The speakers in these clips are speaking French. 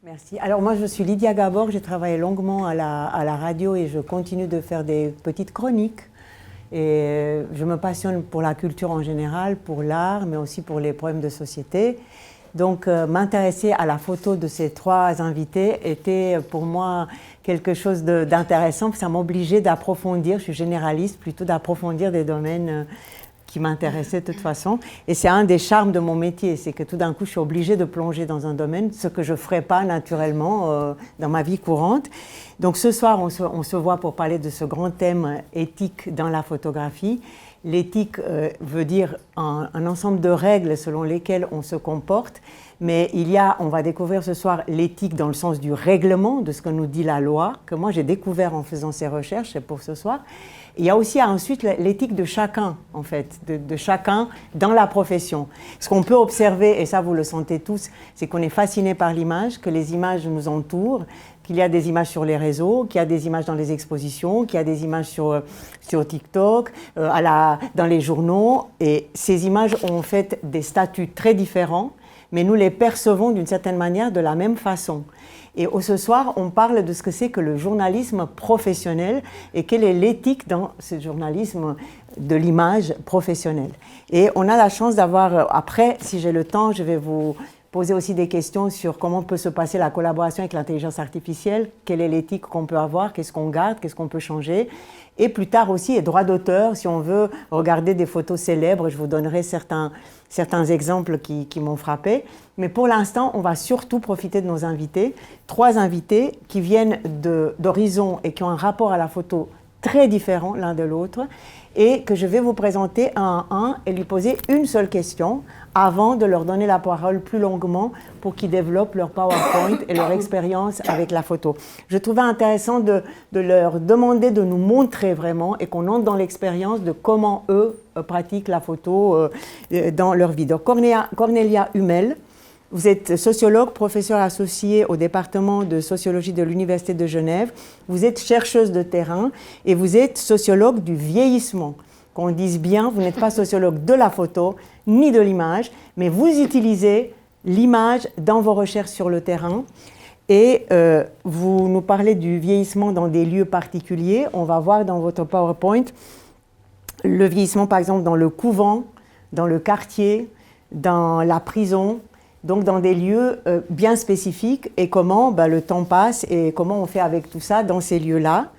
Merci. Alors moi je suis Lydia Gabor, j'ai travaillé longuement à la radio et je continue de faire des petites chroniques. Et je me passionne pour la culture en général, pour l'art, mais aussi pour les problèmes de société. Donc m'intéresser à la photo de ces trois invités était pour moi quelque chose d'intéressant, ça m'obligeait d'approfondir, je suis généraliste, plutôt d'approfondir des domaines qui m'intéressait de toute façon. Et c'est un des charmes de mon métier, c'est que tout d'un coup, je suis obligée de plonger dans un domaine, ce que je ne ferais pas naturellement dans ma vie courante. Donc ce soir, on se voit pour parler de ce grand thème éthique dans la photographie. L'éthique veut dire un ensemble de règles selon lesquelles on se comporte, mais on va découvrir ce soir l'éthique dans le sens du règlement, de ce que nous dit la loi, que moi j'ai découvert en faisant ces recherches, c'est pour ce soir. Il y a aussi ensuite l'éthique de chacun, en fait, de chacun dans la profession. Ce qu'on peut observer, et ça vous le sentez tous, c'est qu'on est fasciné par l'image, que les images nous entourent, qu'il y a des images sur les réseaux, qu'il y a des images dans les expositions, qu'il y a des images sur TikTok, dans les journaux. Et ces images ont en fait des statuts très différents, mais nous les percevons d'une certaine manière de la même façon. Et ce soir, on parle de ce que c'est que le journalisme professionnel et quelle est l'éthique dans ce journalisme de l'image professionnelle. Et on a la chance d'avoir, après, si j'ai le temps, je vais vous poser aussi des questions sur comment peut se passer la collaboration avec l'intelligence artificielle, quelle est l'éthique qu'on peut avoir, qu'est-ce qu'on garde, qu'est-ce qu'on peut changer. Et plus tard aussi, les droits d'auteur, si on veut regarder des photos célèbres, je vous donnerai certains exemples qui m'ont frappé. Mais pour l'instant, on va surtout profiter de nos invités. 3 invités qui viennent d'horizons et qui ont un rapport à la photo très différent l'un de l'autre et que je vais vous présenter un à un et lui poser une seule question avant de leur donner la parole plus longuement pour qu'ils développent leur PowerPoint et leur expérience avec la photo. Je trouvais intéressant de leur demander de nous montrer vraiment et qu'on entre dans l'expérience de comment eux pratiquent la photo dans leur vie. Donc Cornelia Hummel, vous êtes sociologue, professeur associé au département de sociologie de l'Université de Genève. Vous êtes chercheuse de terrain et vous êtes sociologue du vieillissement. Qu'on dise bien, vous n'êtes pas sociologue de la photo ni de l'image, mais vous utilisez l'image dans vos recherches sur le terrain. Et vous nous parlez du vieillissement dans des lieux particuliers. On va voir dans votre PowerPoint le vieillissement, par exemple, dans le couvent, dans le quartier, dans la prison, donc dans des lieux bien spécifiques et comment le temps passe et comment on fait avec tout ça dans ces lieux-là.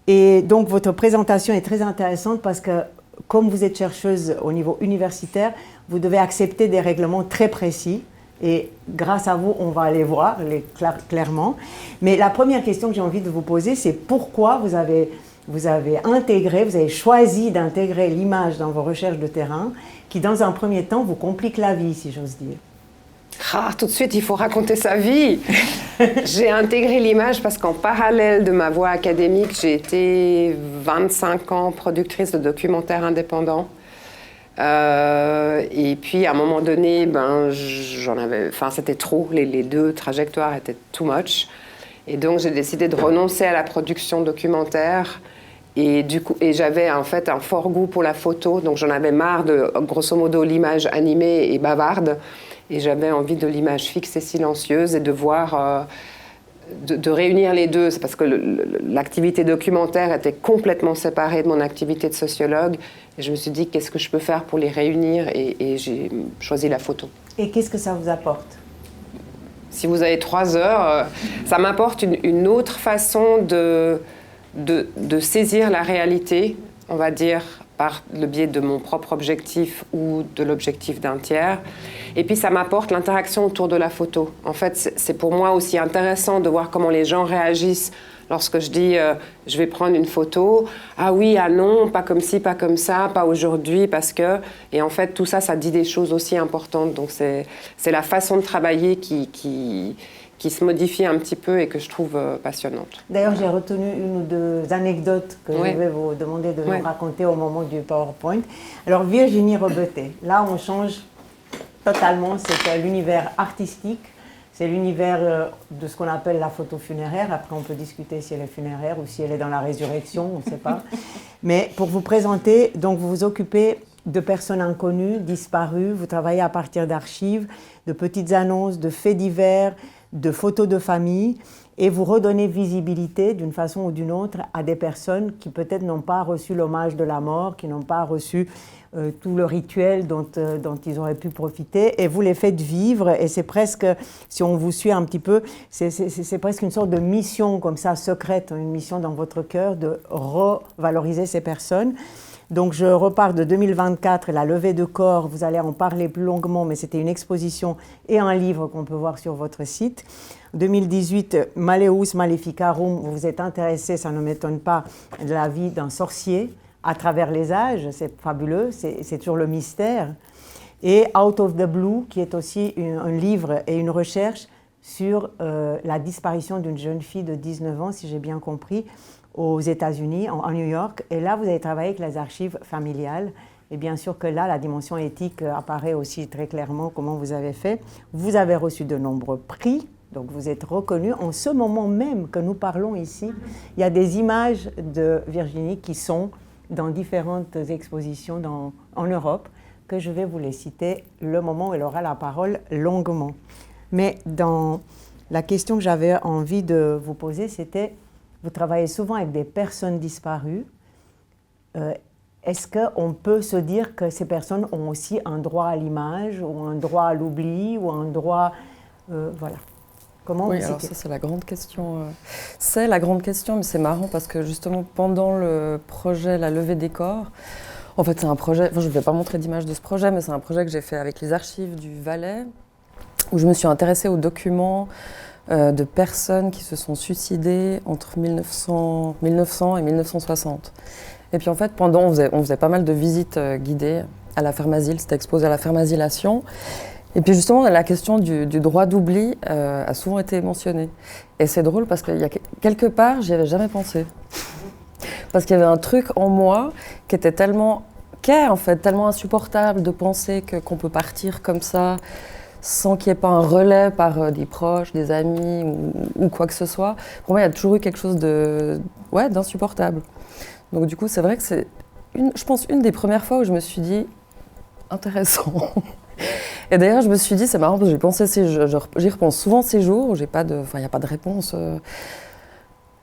Et donc votre présentation est très intéressante parce que comme vous êtes chercheuse au niveau universitaire, vous devez accepter des règlements très précis et grâce à vous, on va aller voir clairement. Mais la première question que j'ai envie de vous poser, c'est pourquoi vous avez choisi d'intégrer l'image dans vos recherches de terrain qui, dans un premier temps, vous complique la vie, si j'ose dire. Tout de suite, il faut raconter sa vie. J'ai intégré l'image parce qu'en parallèle de ma voie académique, j'ai été 25 ans productrice de documentaires indépendants. Et puis, à un moment donné, c'était trop. Les 2 trajectoires étaient too much. Et donc, j'ai décidé de renoncer à la production documentaire. Et j'avais en fait un fort goût pour la photo. Donc, j'en avais marre de, grosso modo, l'image animée et bavarde. Et j'avais envie de l'image fixe et silencieuse et de voir, de réunir les deux. C'est parce que l'activité documentaire était complètement séparée de mon activité de sociologue. Et je me suis dit, qu'est-ce que je peux faire pour les réunir ? Et j'ai choisi la photo. Et qu'est-ce que ça vous apporte ? Si vous avez 3 heures, ça m'apporte une autre façon de saisir la réalité, on va dire, par le biais de mon propre objectif ou de l'objectif d'un tiers. Et puis, ça m'apporte l'interaction autour de la photo. En fait, c'est pour moi aussi intéressant de voir comment les gens réagissent lorsque je dis je vais prendre une photo. Ah oui, ah non, pas comme ci, pas comme ça, pas aujourd'hui, parce que... Et en fait, tout ça, ça dit des choses aussi importantes. Donc, c'est la façon de travailler qui se modifie un petit peu et que je trouve passionnante. D'ailleurs, j'ai retenu 1 ou 2 anecdotes que je vais vous demander de nous raconter au moment du PowerPoint. Alors, Virginie Rebeté, là, on change totalement, c'est l'univers artistique, c'est l'univers de ce qu'on appelle la photo funéraire. Après, on peut discuter si elle est funéraire ou si elle est dans la résurrection, on ne sait pas. Mais pour vous présenter, donc vous vous occupez de personnes inconnues, disparues. Vous travaillez à partir d'archives, de petites annonces, de faits divers, de photos de famille. Et vous redonnez visibilité d'une façon ou d'une autre à des personnes qui peut-être n'ont pas reçu l'hommage de la mort, qui n'ont pas reçu tout le rituel dont ils auraient pu profiter. Et vous les faites vivre. Et c'est presque, si on vous suit un petit peu, c'est presque une sorte de mission comme ça, secrète, une mission dans votre cœur de revaloriser ces personnes. Donc je repars de 2024, la levée de corps, vous allez en parler plus longuement, mais c'était une exposition et un livre qu'on peut voir sur votre site. 2018, Maleus Maleficarum, vous vous êtes intéressé, ça ne m'étonne pas, de la vie d'un sorcier à travers les âges, c'est fabuleux, c'est toujours le mystère. Et Out of the Blue, qui est aussi un livre et une recherche sur la disparition d'une jeune fille de 19 ans, si j'ai bien compris, aux États-Unis, en New York. Et là, vous avez travaillé avec les archives familiales. Et bien sûr que là, la dimension éthique apparaît aussi très clairement comment vous avez fait. Vous avez reçu de nombreux prix, donc vous êtes reconnu. En ce moment même que nous parlons ici, il y a des images de Virginie qui sont dans différentes expositions en Europe, que je vais vous les citer le moment où elle aura la parole longuement. Mais dans la question que j'avais envie de vous poser, c'était, vous travaillez souvent avec des personnes disparues. Est-ce qu'on peut se dire que ces personnes ont aussi un droit à l'image, ou un droit à l'oubli, ou un droit... voilà. Comment oui, alors ça, c'est la grande question. C'est la grande question, mais c'est marrant parce que justement, pendant le projet La Levée des Corps, en fait, c'est un projet... Enfin, je ne vais pas montrer d'image de ce projet, mais c'est un projet que j'ai fait avec les archives du Valais, où je me suis intéressée aux documents de personnes qui se sont suicidées entre 1900 et 1960. Et puis en fait, on faisait pas mal de visites guidées à la ferme asile, c'était exposé à la ferme asilation. Et puis justement, la question du droit d'oubli a souvent été mentionnée. Et c'est drôle parce qu'il y a quelque part, j'y avais jamais pensé. Parce qu'il y avait un truc en moi qui était tellement insupportable de penser qu'on peut partir comme ça, sans qu'il n'y ait pas un relais par des proches, des amis ou quoi que ce soit. Pour moi, il y a toujours eu quelque chose d'insupportable. Donc du coup, c'est vrai que c'est, je pense, une des premières fois où je me suis dit « intéressant ». Et d'ailleurs, je me suis dit, c'est marrant parce que j'y repense souvent ces jours où il n'y a pas de réponse.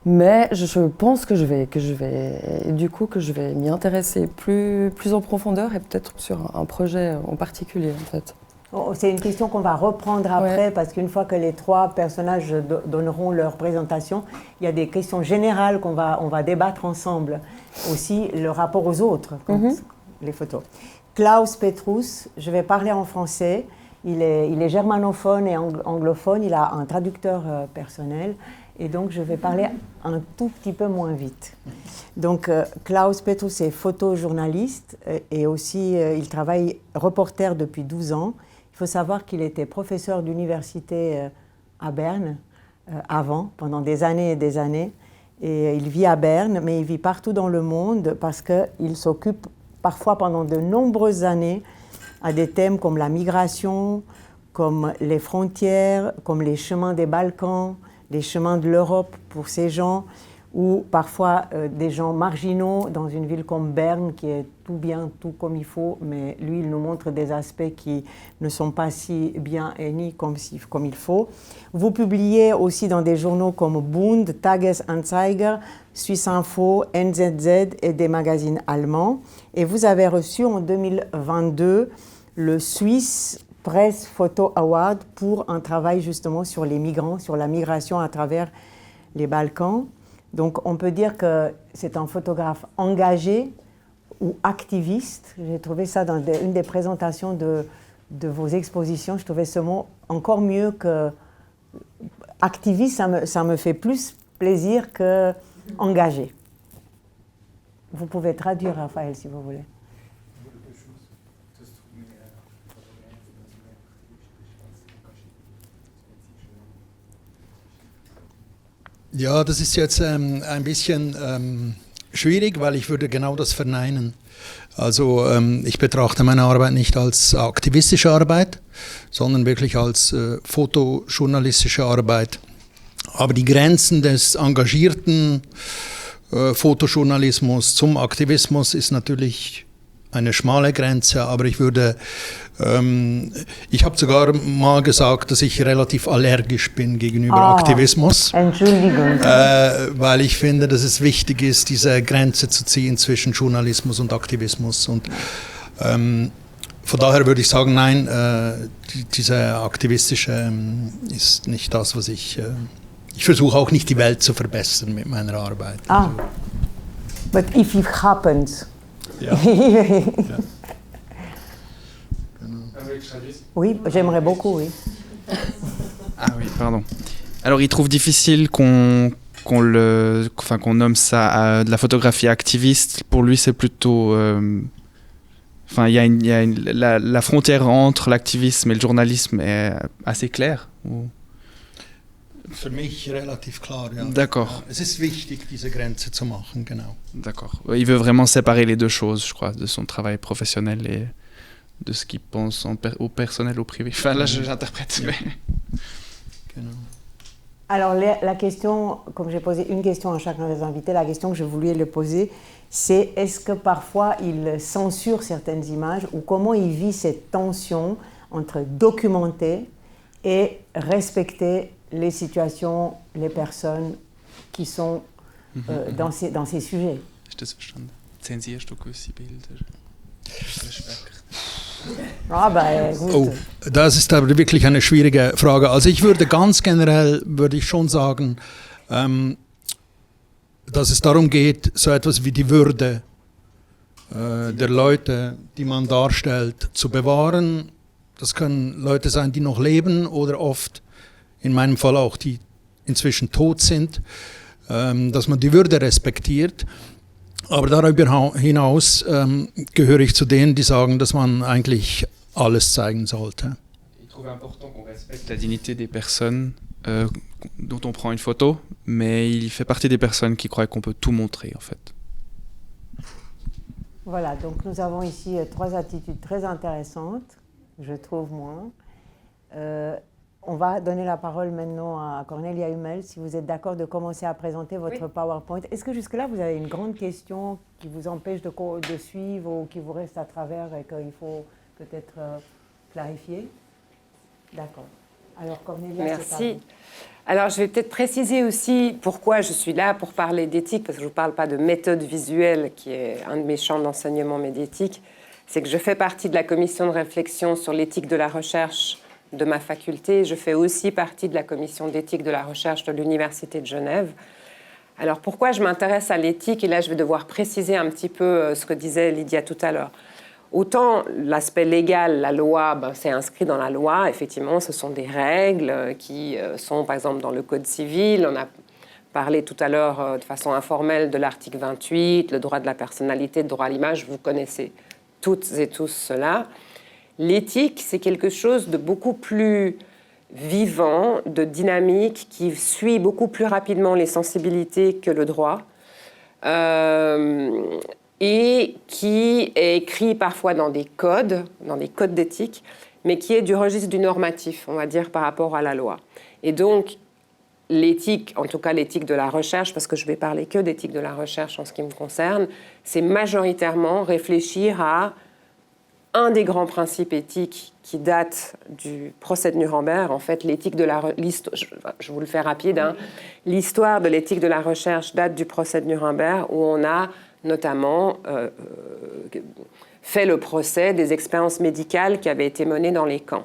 Mais je pense que je vais m'y intéresser plus en profondeur et peut-être sur un projet en particulier en fait. C'est une question qu'on va reprendre après, parce qu'une fois que les trois personnages donneront leur présentation, il y a des questions générales on va débattre ensemble. Aussi, le rapport aux autres, les photos. Klaus Petrus, je vais parler en français. Il est germanophone et anglophone, il a un traducteur personnel. Et donc, je vais parler un tout petit peu moins vite. Donc, Klaus Petrus est photojournaliste et aussi, il travaille reporter depuis 12 ans. Il faut savoir qu'il était professeur d'université à Berne avant, pendant des années et des années. Et il vit à Berne, mais il vit partout dans le monde parce qu'il s'occupe parfois pendant de nombreuses années à des thèmes comme la migration, comme les frontières, comme les chemins des Balkans, les chemins de l'Europe pour ces gens, ou parfois des gens marginaux dans une ville comme Berne qui est tout bien, tout comme il faut, mais lui, il nous montre des aspects qui ne sont pas si bien et ni comme il faut. Vous publiez aussi dans des journaux comme Bund, Tages-Anzeiger, Suisse Info, NZZ et des magazines allemands. Et vous avez reçu en 2022 le Swiss Press Photo Award pour un travail justement sur les migrants, sur la migration à travers les Balkans. Donc on peut dire que c'est un photographe engagé ou activiste. J'ai trouvé ça dans une des présentations de vos expositions. Je trouvais ce mot encore mieux que activiste. Ça me fait plus plaisir que engagé. Vous pouvez traduire, Raphaël, si vous voulez. Ja, das ist jetzt ein bisschen schwierig, weil ich würde genau das verneinen. Also ich betrachte meine Arbeit nicht als aktivistische Arbeit, sondern wirklich als fotojournalistische Arbeit. Aber die Grenzen des engagierten Fotojournalismus zum Aktivismus ist natürlich eine schmale Grenze, aber ich habe sogar mal gesagt, dass ich relativ allergisch bin gegenüber Aktivismus, Entschuldigung. weil ich finde, dass es wichtig ist, diese Grenze zu ziehen zwischen Journalismus und Aktivismus. Und von daher würde ich sagen, nein, diese aktivistische ist nicht das, was ich versuche auch nicht die Welt zu verbessern mit meiner Arbeit. Ah, but if it happens. Ja. Ja. Oui, j'aimerais beaucoup, oui. Ah oui, pardon. Alors, il trouve difficile qu'on nomme ça de la photographie activiste. Pour lui, c'est plutôt... la frontière entre l'activisme et le journalisme est assez claire. Für mich relativ klar, ja. D'accord. Es ist wichtig, diese Grenze zu machen, genau. D'accord. Il veut vraiment séparer les deux choses, je crois, de son travail professionnel et de ce qu'il pense au personnel, au privé. Enfin, là, j'interprète. Mais... Genau. Alors la question, comme j'ai posé une question à chacun des invités, la question que je voulais le poser, c'est est-ce que parfois il censure certaines images ou comment il vit cette tension entre documenter et respecter les situations, les personnes qui sont dans ces sujets. Hast du das verstanden? Zensierst du gewisse Bilder? Ah, gut. Oh, das ist aber wirklich eine schwierige Frage. Also ich würde ganz generell, schon sagen, dass es darum geht, so etwas wie die Würde der Leute, die man darstellt, zu bewahren. Das können Leute sein, die noch leben oder oft, in meinem Fall auch, die inzwischen tot sind, dass man die Würde respektiert. Aber darüber hinaus gehöre ich zu denen, die sagen, dass man eigentlich alles zeigen sollte. Il trouve important qu'on respecte la dignité des personnes dont on prend une photo, mais il fait partie des personnes qui croient qu'on peut tout montrer, en fait. Voilà, donc nous avons ici 3 attitudes très intéressantes, je trouve moi. On va donner la parole maintenant à Cornelia Hummel, si vous êtes d'accord de commencer à présenter votre PowerPoint. Est-ce que jusque-là, vous avez une grande question qui vous empêche de suivre ou qui vous reste à travers et qu'il faut peut-être clarifier? D'accord. Alors Cornelia, merci. Alors, je vais peut-être préciser aussi pourquoi je suis là pour parler d'éthique, parce que je ne vous parle pas de méthode visuelle, qui est un de mes champs d'enseignement médiétique. C'est que je fais partie de la commission de réflexion sur l'éthique de la recherche de ma faculté. Je fais aussi partie de la commission d'éthique de la recherche de l'Université de Genève. Alors, pourquoi je m'intéresse à l'éthique? Et là, je vais devoir préciser un petit peu ce que disait Lydia tout à l'heure. Autant l'aspect légal, la loi, c'est inscrit dans la loi. Effectivement, ce sont des règles qui sont, par exemple, dans le Code civil. On a parlé tout à l'heure de façon informelle de l'article 28, le droit de la personnalité, le droit à l'image. Vous connaissez toutes et tous cela. L'éthique, c'est quelque chose de beaucoup plus vivant, de dynamique, qui suit beaucoup plus rapidement les sensibilités que le droit. Et qui est écrit parfois dans des codes d'éthique, mais qui est du registre du normatif, on va dire, par rapport à la loi. Et donc, l'éthique, en tout cas l'éthique de la recherche, parce que je ne vais parler que d'éthique de la recherche en ce qui me concerne, c'est majoritairement réfléchir à un des grands principes éthiques qui date du procès de Nuremberg. En fait, l'éthique de la je vous le fais rapide, hein. L'histoire de l'éthique de la recherche date du procès de Nuremberg, où on a notamment fait le procès des expériences médicales qui avaient été menées dans les camps.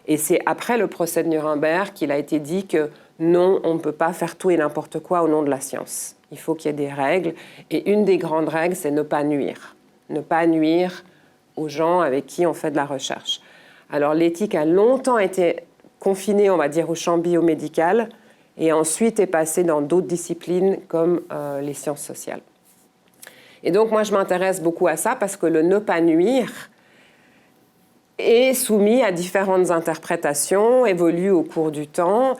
Et c'est après le procès de Nuremberg qu'il a été dit que non, on ne peut pas faire tout et n'importe quoi au nom de la science. Il faut qu'il y ait des règles. Et une des grandes règles, c'est ne pas nuire. Ne pas nuire aux gens avec qui on fait de la recherche. Alors l'éthique a longtemps été confinée, on va dire, au champ biomédical et ensuite est passée dans d'autres disciplines comme les sciences sociales. Et donc moi je m'intéresse beaucoup à ça parce que le ne pas nuire est soumis à différentes interprétations, évolue au cours du temps.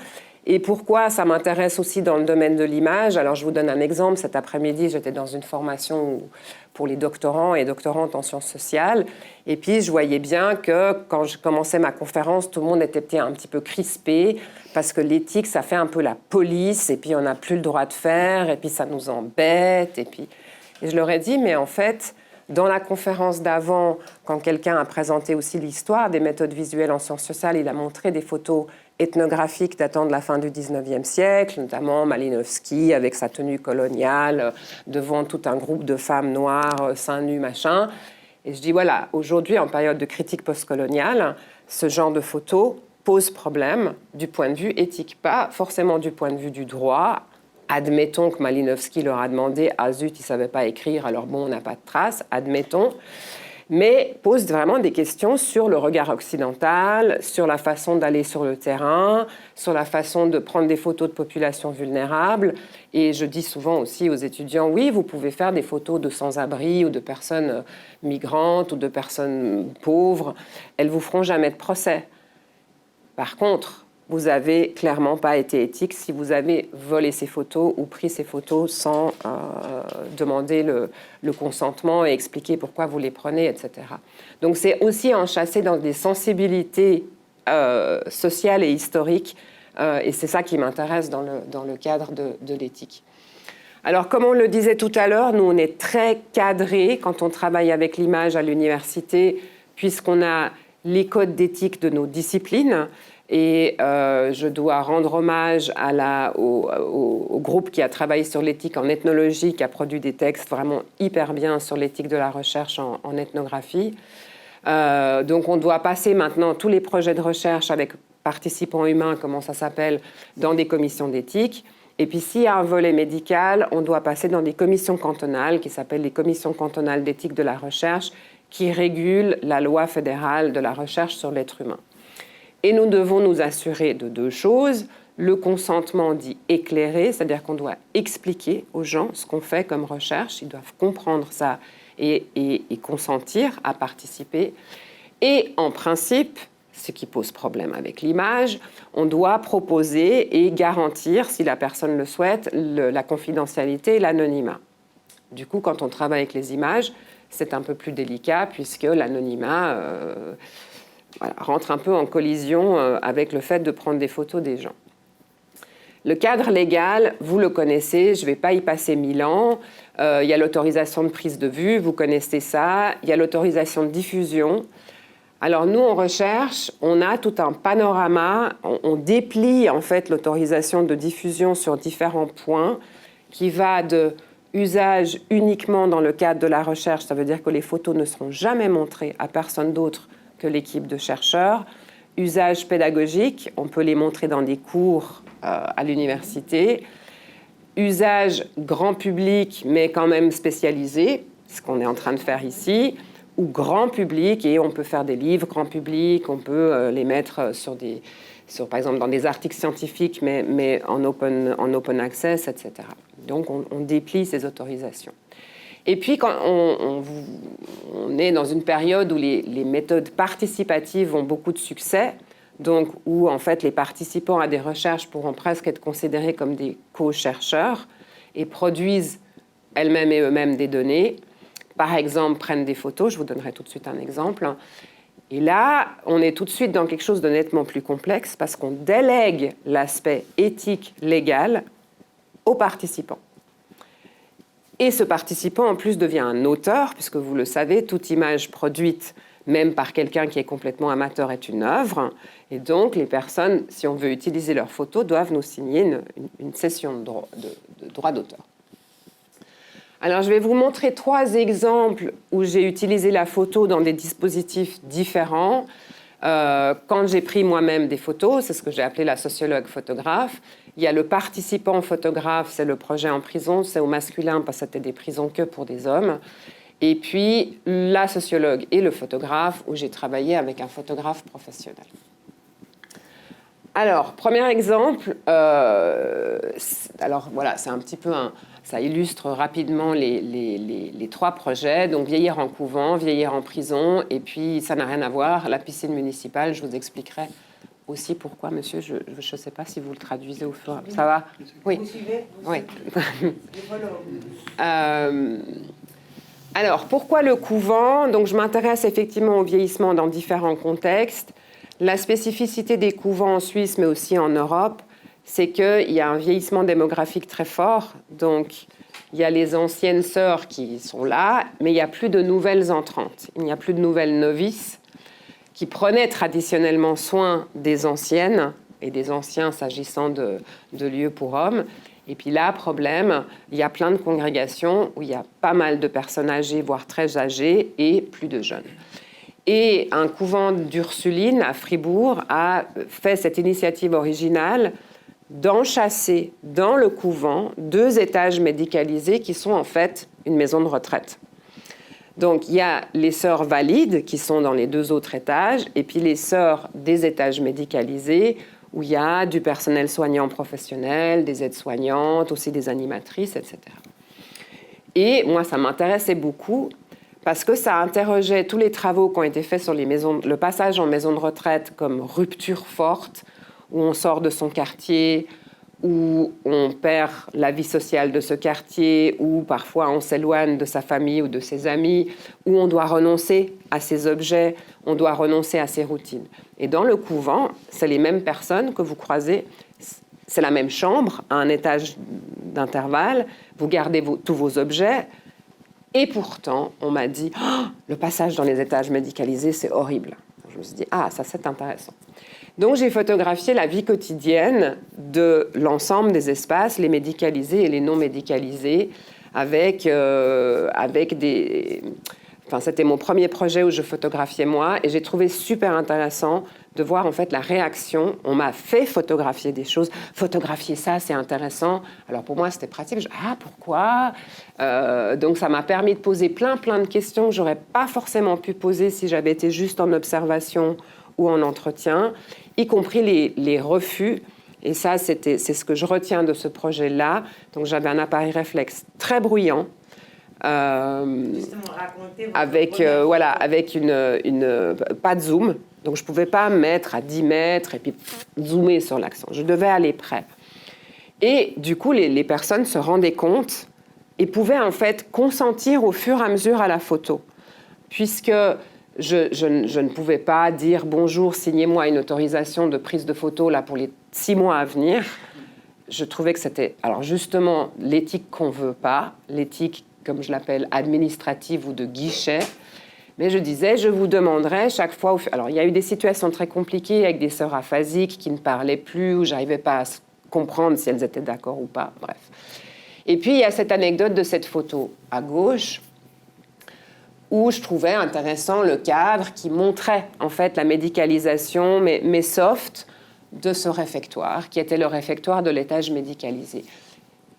Et pourquoi ça m'intéresse aussi dans le domaine de l'image? Alors je vous donne un exemple. Cet après-midi, j'étais dans une formation pour les doctorants et doctorantes en sciences sociales. Et puis je voyais bien que quand je commençais ma conférence, tout le monde était un petit peu crispé parce que l'éthique, ça fait un peu la police et puis on n'a plus le droit de faire et puis ça nous embête. Et je leur ai dit, mais en fait, Dans la conférence d'avant, quand quelqu'un a présenté aussi l'histoire des méthodes visuelles en sciences sociales, il a montré des photos ethnographiques datant de la fin du 19e siècle, notamment Malinowski avec sa tenue coloniale, devant tout un groupe de femmes noires, seins nus, machin. Et je dis, voilà, aujourd'hui, en période de critique postcoloniale, ce genre de photos pose problème du point de vue éthique, pas forcément du point de vue du droit. Admettons que Malinowski leur a demandé « Ah zut, il ne savait pas écrire, alors bon, on n'a pas de traces », admettons. Mais pose vraiment des questions sur le regard occidental, sur la façon d'aller sur le terrain, sur la façon de prendre des photos de populations vulnérables. Et je dis souvent aussi aux étudiants, oui, vous pouvez faire des photos de sans-abri ou de personnes migrantes ou de personnes pauvres. Elles ne vous feront jamais de procès. Par contre, vous n'avez clairement pas été éthique si vous avez volé ces photos ou pris ces photos sans demander le consentement et expliquer pourquoi vous les prenez, etc. Donc c'est aussi enchâssé dans des sensibilités sociales et historiques, et c'est ça qui m'intéresse dans le cadre de l'éthique. Alors, comme on le disait tout à l'heure, nous, on est très cadrés quand on travaille avec l'image à l'université, puisqu'on a les codes d'éthique de nos disciplines. Et je dois rendre hommage au groupe qui a travaillé sur l'éthique en ethnologie, qui a produit des textes vraiment hyper bien sur l'éthique de la recherche en ethnographie. Donc on doit passer maintenant tous les projets de recherche avec participants humains, comment ça s'appelle, dans des commissions d'éthique. Et puis s'il y a un volet médical, on doit passer dans des commissions cantonales, qui s'appellent les commissions cantonales d'éthique de la recherche, qui régulent la loi fédérale de la recherche sur l'être humain. Et nous devons nous assurer de deux choses. Le consentement dit éclairé, c'est-à-dire qu'on doit expliquer aux gens ce qu'on fait comme recherche. Ils doivent comprendre ça et consentir à participer. Et en principe, ce qui pose problème avec l'image, on doit proposer et garantir, si la personne le souhaite, la confidentialité et l'anonymat. Du coup, quand on travaille avec les images, c'est un peu plus délicat puisque l'anonymat rentre un peu en collision avec le fait de prendre des photos des gens. Le cadre légal, vous le connaissez, je ne vais pas y passer 1000 ans. Il y a l'autorisation de prise de vue, vous connaissez ça. Il y a l'autorisation de diffusion. Alors nous, en recherche, on a tout un panorama. On déplie en fait l'autorisation de diffusion sur différents points qui va de usage uniquement dans le cadre de la recherche. Ça veut dire que les photos ne seront jamais montrées à personne d'autre que l'équipe de chercheurs. Usage pédagogique, on peut les montrer dans des cours à l'université. Usage grand public, mais quand même spécialisé, ce qu'on est en train de faire ici, ou grand public, et on peut faire des livres grand public, on peut les mettre par exemple dans des articles scientifiques, mais en open access, etc. Donc on déplie ces autorisations. Et puis, quand on est dans une période où les méthodes participatives ont beaucoup de succès, donc où en fait les participants à des recherches pourront presque être considérés comme des co-chercheurs et produisent elles-mêmes et eux-mêmes des données. Par exemple, prennent des photos, je vous donnerai tout de suite un exemple. Et là, on est tout de suite dans quelque chose de nettement plus complexe parce qu'on délègue l'aspect éthique, légal aux participants. Et ce participant, en plus, devient un auteur, puisque vous le savez, toute image produite, même par quelqu'un qui est complètement amateur, est une œuvre. Et donc, les personnes, si on veut utiliser leurs photos, doivent nous signer une cession de droit d'auteur. Alors, je vais vous montrer 3 exemples où j'ai utilisé la photo dans des dispositifs différents. Quand j'ai pris moi-même des photos, c'est ce que j'ai appelé la sociologue photographe. Il y a le participant photographe, c'est le projet en prison, c'est au masculin parce que c'était des prisons que pour des hommes. Et puis la sociologue et le photographe, où j'ai travaillé avec un photographe professionnel. Alors, premier exemple, alors voilà, c'est un petit peu ça illustre rapidement les 3 projets. Donc vieillir en couvent, vieillir en prison, et puis ça n'a rien à voir, la piscine municipale, je vous expliquerai aussi pourquoi, monsieur, je ne sais pas si vous le traduisez au fur et à mesure. Ça va ? Oui. Vous suivez ? Oui. Alors, pourquoi le couvent ? Donc, je m'intéresse effectivement au vieillissement dans différents contextes. La spécificité des couvents en Suisse, mais aussi en Europe, c'est qu'il y a un vieillissement démographique très fort. Donc, il y a les anciennes sœurs qui sont là, mais il n'y a plus de nouvelles entrantes. Il n'y a plus de nouvelles novices qui prenaient traditionnellement soin des anciennes et des anciens s'agissant de lieux pour hommes. Et puis là, problème, il y a plein de congrégations où il y a pas mal de personnes âgées, voire très âgées, et plus de jeunes. Et un couvent d'Ursulines à Fribourg a fait cette initiative originale d'enchasser dans le couvent 2 étages médicalisés qui sont en fait une maison de retraite. Donc il y a les sœurs valides qui sont dans les 2 autres étages et puis les sœurs des étages médicalisés où il y a du personnel soignant professionnel, des aides-soignantes, aussi des animatrices, etc. Et moi, ça m'intéressait beaucoup parce que ça interrogeait tous les travaux qui ont été faits sur le passage en maison de retraite comme rupture forte, où on sort de son quartier, où on perd la vie sociale de ce quartier, où parfois on s'éloigne de sa famille ou de ses amis, où on doit renoncer à ses objets, on doit renoncer à ses routines. Et dans le couvent, c'est les mêmes personnes que vous croisez, c'est la même chambre, à un étage d'intervalle, vous gardez tous vos objets, et pourtant, on m'a dit oh, le passage dans les étages médicalisés, c'est horrible. Je me suis dit, ah, ça c'est intéressant. Donc j'ai photographié la vie quotidienne de l'ensemble des espaces, les médicalisés et les non médicalisés, avec des... Enfin, c'était mon premier projet où je photographiais moi, et j'ai trouvé super intéressant de voir en fait la réaction. On m'a fait photographier des choses. Photographier ça, c'est intéressant. Alors pour moi, c'était pratique. Ah, pourquoi donc ça m'a permis de poser plein de questions que j'aurais pas forcément pu poser si j'avais été juste en observation ou en entretien, y compris les refus. Et ça, c'est ce que je retiens de ce projet-là. Donc j'avais un appareil réflexe très bruyant, avec une pas de zoom, donc je pouvais pas mettre à 10 mètres et puis zoomer sur l'accent, je devais aller près. Et du coup les personnes se rendaient compte et pouvaient en fait consentir au fur et à mesure à la photo, puisque je ne pouvais pas dire bonjour, signez-moi une autorisation de prise de photo là pour les 6 mois à venir. Je trouvais que c'était alors justement l'éthique qu'on veut pas, l'éthique comme je l'appelle, administrative ou de guichet. Mais je disais, je vous demanderai chaque fois... Alors, il y a eu des situations très compliquées avec des sœurs aphasiques qui ne parlaient plus, où je n'arrivais pas à comprendre si elles étaient d'accord ou pas, bref. Et puis, il y a cette anecdote de cette photo à gauche, où je trouvais intéressant le cadre qui montrait, en fait, la médicalisation, mais soft, de ce réfectoire, qui était le réfectoire de l'étage médicalisé.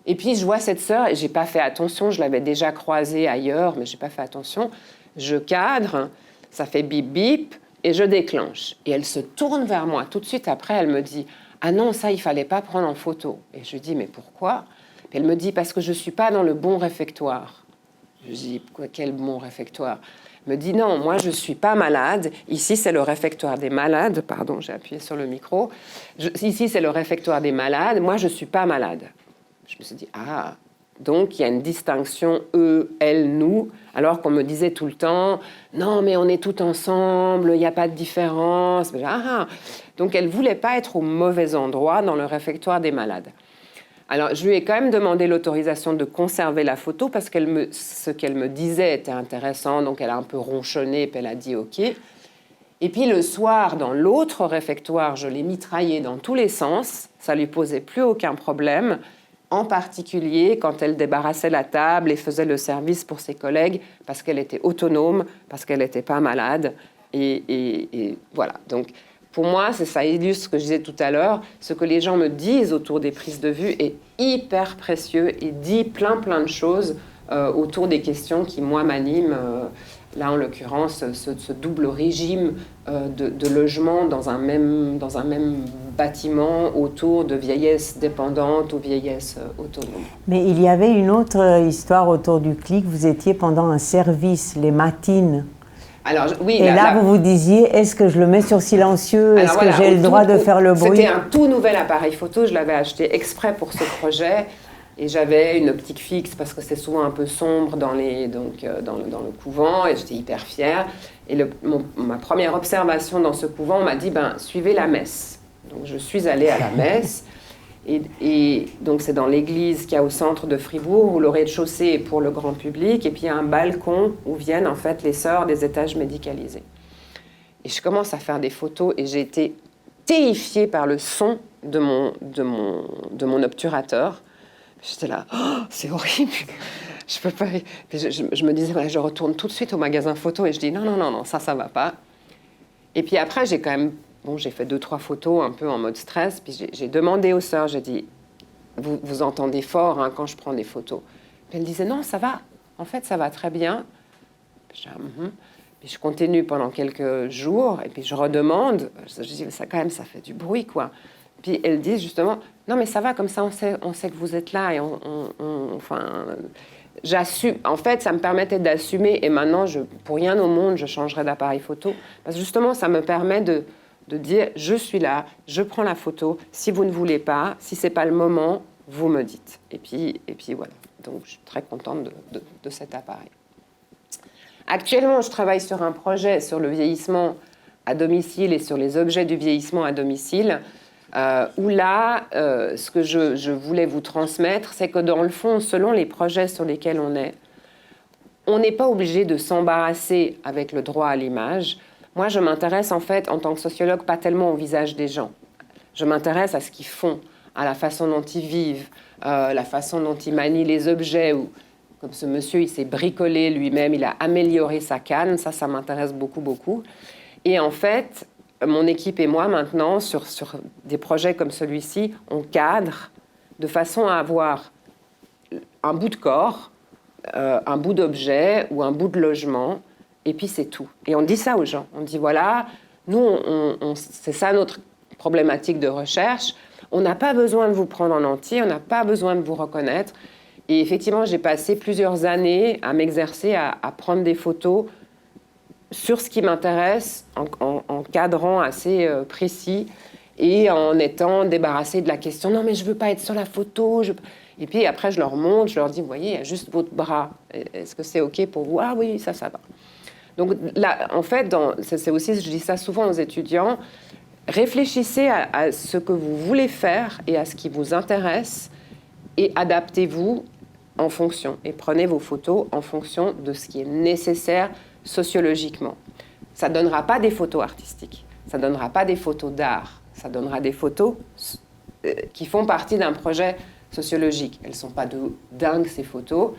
Et puis, je vois cette sœur, et je n'ai pas fait attention, je l'avais déjà croisée ailleurs, mais je n'ai pas fait attention. Je cadre, ça fait bip bip, et je déclenche. Et elle se tourne vers moi. Tout de suite après, elle me dit « Ah non, ça, il ne fallait pas prendre en photo. » Et je lui dis « Mais pourquoi ?» Et elle me dit « Parce que je ne suis pas dans le bon réfectoire. » Je dis « Quel bon réfectoire ?» Elle me dit « Non, moi, je ne suis pas malade. Ici, c'est le réfectoire des malades. » Pardon, j'ai appuyé sur le micro. Ici, c'est le réfectoire des malades. Moi, je ne suis pas malade. Je me suis dit, ah, donc il y a une distinction eux, elles, nous, alors qu'on me disait tout le temps, non, mais on est tous ensemble, il n'y a pas de différence. Donc elle ne voulait pas être au mauvais endroit dans le réfectoire des malades. Alors je lui ai quand même demandé l'autorisation de conserver la photo parce que ce qu'elle me disait était intéressant, donc elle a un peu ronchonné, puis elle a dit OK. Et puis le soir, dans l'autre réfectoire, je l'ai mitraillée dans tous les sens, ça ne lui posait plus aucun problème. En particulier quand elle débarrassait la table et faisait le service pour ses collègues, parce qu'elle était autonome, parce qu'elle n'était pas malade. Et voilà. Donc, pour moi, ça illustre ce que je disais tout à l'heure. Ce que les gens me disent autour des prises de vue est hyper précieux et dit plein de choses autour des questions qui, moi, m'animent. Là, en l'occurrence, ce double régime de logement dans un même bâtiment autour de vieillesse dépendante ou vieillesse autonome. Mais il y avait une autre histoire autour du clic. Vous étiez pendant un service, les matines. Alors, oui, et là, vous vous disiez, est-ce que je le mets sur silencieux? Est-ce que j'ai le droit de faire le bruit? C'était un tout nouvel appareil photo. Je l'avais acheté exprès pour ce projet. Et j'avais une optique fixe parce que c'est souvent un peu sombre dans le couvent et j'étais hyper fière. Et ma première observation dans ce couvent, on m'a dit, suivez la messe. Donc je suis allée à la messe Et donc c'est dans l'église qu'il y a au centre de Fribourg, où le rez-de-chaussée est pour le grand public, et puis il y a un balcon où viennent en fait les sœurs des étages médicalisés. Et je commence à faire des photos et j'ai été terrifiée par le son de mon obturateur. J'étais là, oh, c'est horrible, je peux pas. Puis je me disais, ouais, je retourne tout de suite au magasin photo et je dis non, ça va pas. Et puis après, j'ai quand même, j'ai fait 2-3 photos un peu en mode stress, puis j'ai demandé aux sœurs, j'ai dit, vous entendez fort hein, quand je prends des photos. Puis elles disaient, non, ça va, en fait, ça va très bien. Puis puis je continue pendant quelques jours, et puis je redemande, je dis, ça quand même, ça fait du bruit, quoi. Puis elles disent justement, non, mais ça va, comme ça, on sait que vous êtes là, et j'assume. En fait, ça me permettait d'assumer, et maintenant, pour rien au monde, je changerais d'appareil photo, parce que justement, ça me permet de dire, je suis là, je prends la photo, si vous ne voulez pas, si c'est pas le moment, vous me dites. Et puis voilà. Donc, je suis très contente de cet appareil. Actuellement, je travaille sur un projet sur le vieillissement à domicile et sur les objets du vieillissement à domicile, où là, ce que je voulais vous transmettre, c'est que dans le fond, selon les projets sur lesquels on n'est pas obligé de s'embarrasser avec le droit à l'image. Moi, je m'intéresse en fait, en tant que sociologue, pas tellement au visage des gens. Je m'intéresse à ce qu'ils font, à la façon dont ils vivent, la façon dont ils manient les objets, ou comme ce monsieur, il s'est bricolé lui-même, il a amélioré sa canne, ça m'intéresse beaucoup, beaucoup. Et en fait, mon équipe et moi, maintenant, sur des projets comme celui-ci, on cadre de façon à avoir un bout de corps, un bout d'objet ou un bout de logement, et puis c'est tout. Et on dit ça aux gens. On dit, voilà, nous, c'est ça notre problématique de recherche. On n'a pas besoin de vous prendre en entier, on n'a pas besoin de vous reconnaître. Et effectivement, j'ai passé plusieurs années à m'exercer à prendre des photos sur ce qui m'intéresse, en cadrant assez précis et en étant débarrassée de la question « Non, mais je ne veux pas être sur la photo. » Et puis après, je leur montre, je leur dis « Vous voyez, il y a juste votre bras. Est-ce que c'est OK pour vous ?»« Ah oui, ça va. » Donc là, en fait, c'est aussi, je dis ça souvent aux étudiants, réfléchissez à ce que vous voulez faire et à ce qui vous intéresse et adaptez-vous en fonction. Et prenez vos photos en fonction de ce qui est nécessaire sociologiquement. Ça ne donnera pas des photos artistiques, ça ne donnera pas des photos d'art, ça donnera des photos qui font partie d'un projet sociologique. Elles ne sont pas de dingue, ces photos,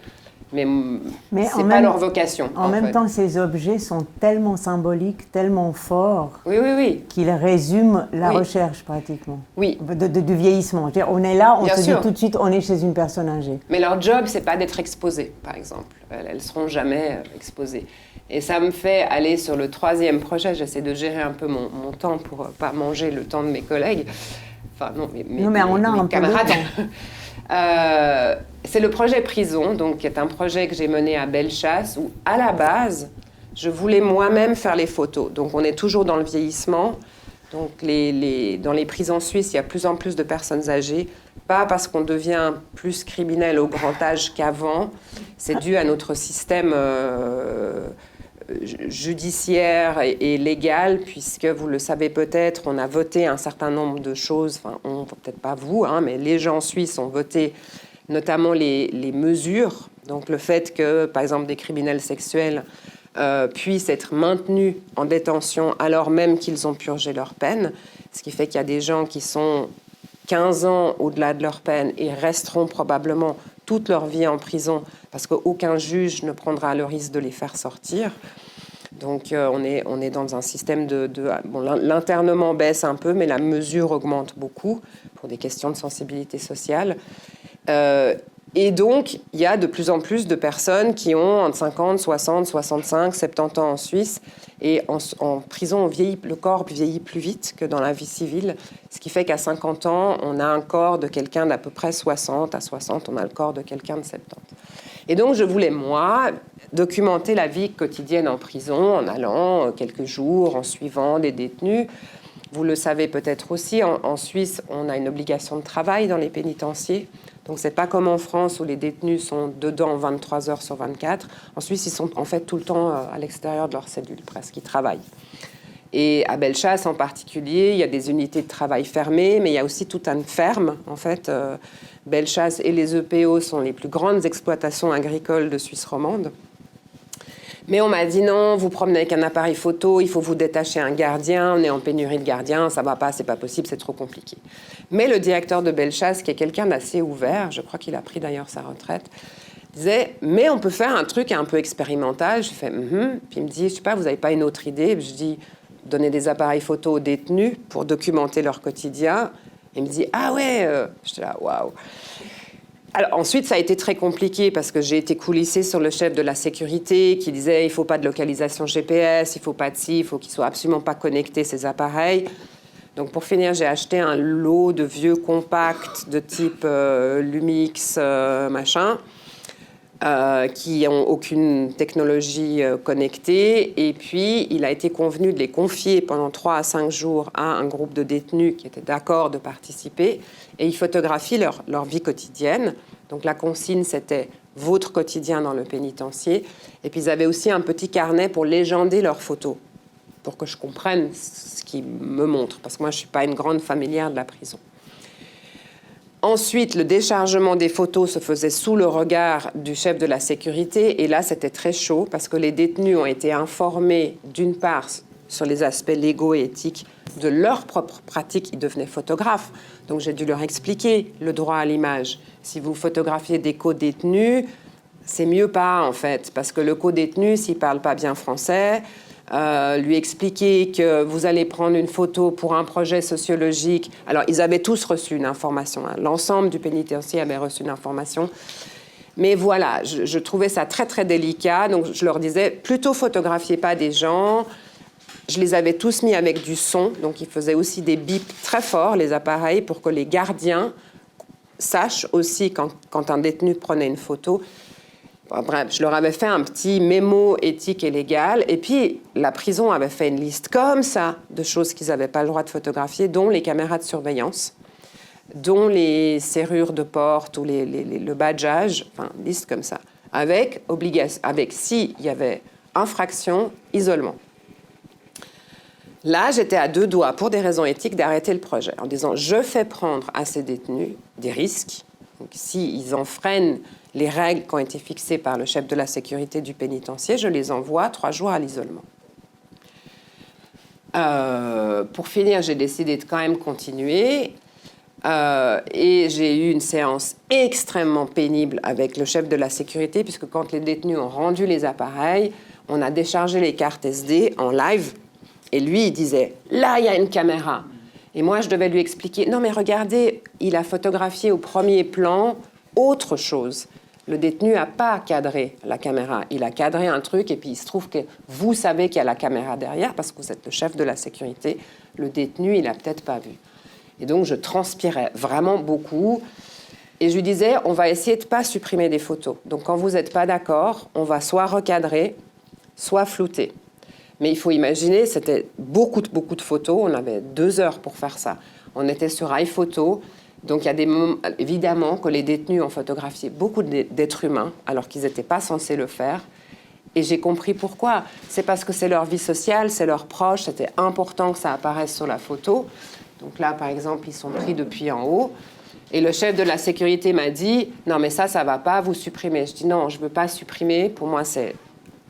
mais ce n'est pas leur vocation. En même temps, ces objets sont tellement symboliques, tellement forts, oui. qu'ils résument la recherche pratiquement. Oui. Du vieillissement. Je veux dire, on est là, on Bien se sûr. dit tout de suite, on est chez une personne âgée. Mais leur job, ce n'est pas d'être exposées, par exemple. Elles ne seront jamais exposées. Et ça me fait aller sur le 3e projet. J'essaie de gérer un peu mon temps pour ne pas manger le temps de mes collègues. Enfin, non, mes camarades. C'est le projet Prison, donc, qui est un projet que j'ai mené à Bellechasse, où, à la base, je voulais moi-même faire les photos. Donc, on est toujours dans le vieillissement. Donc, dans les prisons suisses, il y a plus en plus de personnes âgées. Pas parce qu'on devient plus criminel au grand âge qu'avant. C'est dû à notre système judiciaire et légal, puisque vous le savez peut-être, on a voté un certain nombre de choses, enfin, peut-être pas vous, hein, mais les gens suisses ont voté notamment les mesures, donc le fait que, par exemple, des criminels sexuels puissent être maintenus en détention alors même qu'ils ont purgé leur peine, ce qui fait qu'il y a des gens qui sont 15 ans au-delà de leur peine et resteront probablement toute leur vie en prison parce qu'aucun juge ne prendra le risque de les faire sortir. Donc on est dans un système l'internement baisse un peu, mais la mesure augmente beaucoup pour des questions de sensibilité sociale. Et donc, il y a de plus en plus de personnes qui ont entre 50, 60, 65, 70 ans en Suisse. Et en prison, le corps vieillit plus vite que dans la vie civile. Ce qui fait qu'à 50 ans, on a un corps de quelqu'un d'à peu près 60. À 60, on a le corps de quelqu'un de 70. Et donc, je voulais, moi, documenter la vie quotidienne en prison, en allant quelques jours, en suivant des détenus. Vous le savez peut-être aussi, en Suisse, on a une obligation de travail dans les pénitenciers. Donc, ce n'est pas comme en France où les détenus sont dedans 23 heures sur 24. En Suisse, ils sont en fait tout le temps à l'extérieur de leur cellule, presque. Ils travaillent. Et à Bellechasse en particulier, il y a des unités de travail fermées, mais il y a aussi toute une ferme. En fait, Bellechasse et les EPO sont les plus grandes exploitations agricoles de Suisse romande. Mais on m'a dit non, vous promenez avec un appareil photo, il faut vous détacher un gardien, on est en pénurie de gardiens, ça va pas, c'est pas possible, c'est trop compliqué. Mais le directeur de Bellechasse, qui est quelqu'un d'assez ouvert, je crois qu'il a pris d'ailleurs sa retraite, disait mais on peut faire un truc un peu expérimental. Je fais Puis il me dit je sais pas, vous n'avez pas une autre idée? Je dis donner des appareils photo aux détenus pour documenter leur quotidien. Il me dit ah ouais, j'étais là waouh. Alors ensuite ça a été très compliqué parce que j'ai été coulissée sur le chef de la sécurité qui disait il faut pas de localisation GPS, il faut pas de ci, il faut qu'ils soient absolument pas connectés ces appareils. Donc pour finir, j'ai acheté un lot de vieux compacts de type Lumix, machin, qui n'ont aucune technologie connectée. Et puis, il a été convenu de les confier pendant 3 à 5 jours à un groupe de détenus qui étaient d'accord de participer. Et ils photographient leur vie quotidienne. Donc la consigne, c'était votre quotidien dans le pénitencier. Et puis, ils avaient aussi un petit carnet pour légender leurs photos, pour que je comprenne ce qu'ils me montrent. Parce que moi, je ne suis pas une grande familière de la prison. Ensuite, le déchargement des photos se faisait sous le regard du chef de la sécurité. Et là, c'était très chaud parce que les détenus ont été informés, d'une part, sur les aspects légaux et éthiques de leur propre pratique. Ils devenaient photographes. Donc, j'ai dû leur expliquer le droit à l'image. Si vous photographiez des co-détenus, c'est mieux pas, en fait. Parce que le co-détenu, s'il ne parle pas bien français, lui expliquer que vous allez prendre une photo pour un projet sociologique. Alors, ils avaient tous reçu une information. Hein. L'ensemble du pénitencier avait reçu une information. Mais voilà, je trouvais ça très, très délicat. Donc, je leur disais, plutôt photographiez pas des gens. Je les avais tous mis avec du son. Donc, ils faisaient aussi des bips très forts, les appareils, pour que les gardiens sachent aussi, quand un détenu prenait une photo. Bref, je leur avais fait un petit mémo éthique et légal. Et puis, la prison avait fait une liste comme ça de choses qu'ils n'avaient pas le droit de photographier, dont les caméras de surveillance, dont les serrures de porte ou le badgeage, enfin, une liste comme ça, avec s'il y avait infraction, isolement. Là, j'étais à 2 doigts, pour des raisons éthiques, d'arrêter le projet, en disant, je fais prendre à ces détenus des risques. Donc, s'ils enfreignent les règles qui ont été fixées par le chef de la sécurité du pénitencier, je les envoie 3 jours à l'isolement. Pour finir, j'ai décidé de quand même continuer. Et j'ai eu une séance extrêmement pénible avec le chef de la sécurité, puisque quand les détenus ont rendu les appareils, on a déchargé les cartes SD en live. Et lui, il disait, là, il y a une caméra. Et moi, je devais lui expliquer, non, mais regardez, il a photographié au premier plan autre chose. Le détenu n'a pas cadré la caméra. Il a cadré un truc et puis il se trouve que vous savez qu'il y a la caméra derrière parce que vous êtes le chef de la sécurité. Le détenu, il n'a peut-être pas vu. Et donc, je transpirais vraiment beaucoup. Et je lui disais, on va essayer de ne pas supprimer des photos. Donc, quand vous n'êtes pas d'accord, on va soit recadrer, soit flouter. Mais il faut imaginer, c'était beaucoup de photos. On avait 2 heures pour faire ça. On était sur iPhoto. Donc, il y a des moments, évidemment, que les détenus ont photographié beaucoup d'êtres humains, alors qu'ils n'étaient pas censés le faire. Et j'ai compris pourquoi. C'est parce que c'est leur vie sociale, c'est leurs proches. C'était important que ça apparaisse sur la photo. Donc là, par exemple, ils sont pris depuis en haut. Et le chef de la sécurité m'a dit « Non, mais ça ne va pas, vous supprimez. » Je dis « Non, je ne veux pas supprimer. Pour moi, c'est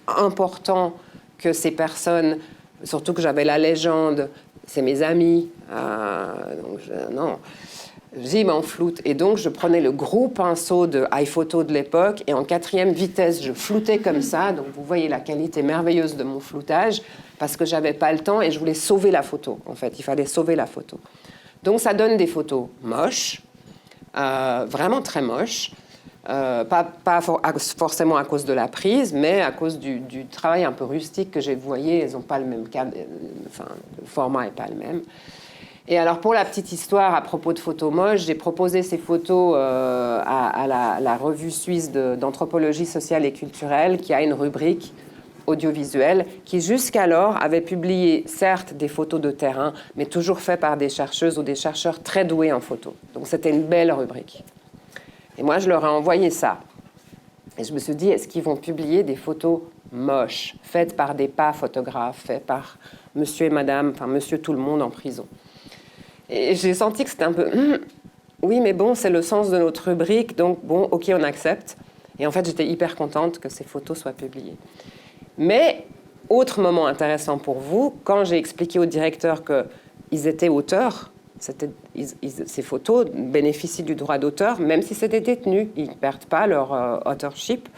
important que ces personnes, surtout que j'avais la légende, c'est mes amis. Donc, non. Je dis, on floute. Et donc, je prenais le gros pinceau de iPhoto de l'époque et en 4e vitesse, je floutais comme ça. Donc, vous voyez la qualité merveilleuse de mon floutage parce que je n'avais pas le temps et je voulais sauver la photo. En fait, il fallait sauver la photo. Donc, ça donne des photos moches, vraiment très moches. Pas forcément à cause de la prise, mais à cause du travail un peu rustique que j'ai vu. Vous voyez, elles n'ont pas le même cadre, enfin, le format n'est pas le même. Et alors, pour la petite histoire à propos de photos moches, j'ai proposé ces photos à la revue suisse d'anthropologie sociale et culturelle, qui a une rubrique audiovisuelle, qui jusqu'alors avait publié, certes, des photos de terrain, mais toujours fait par des chercheuses ou des chercheurs très doués en photo. Donc, c'était une belle rubrique. Et moi, je leur ai envoyé ça. Et je me suis dit, est-ce qu'ils vont publier des photos moches, faites par des pas photographes, faites par monsieur et madame, enfin monsieur tout le monde en prison. Et j'ai senti que c'était un peu... oui, mais bon, c'est le sens de notre rubrique, donc bon, ok, on accepte. Et en fait, j'étais hyper contente que ces photos soient publiées. Mais, autre moment intéressant pour vous, quand j'ai expliqué au directeur qu'ils étaient auteurs, ces photos bénéficient du droit d'auteur, même si c'était détenu. Ils ne perdent pas leur authorship.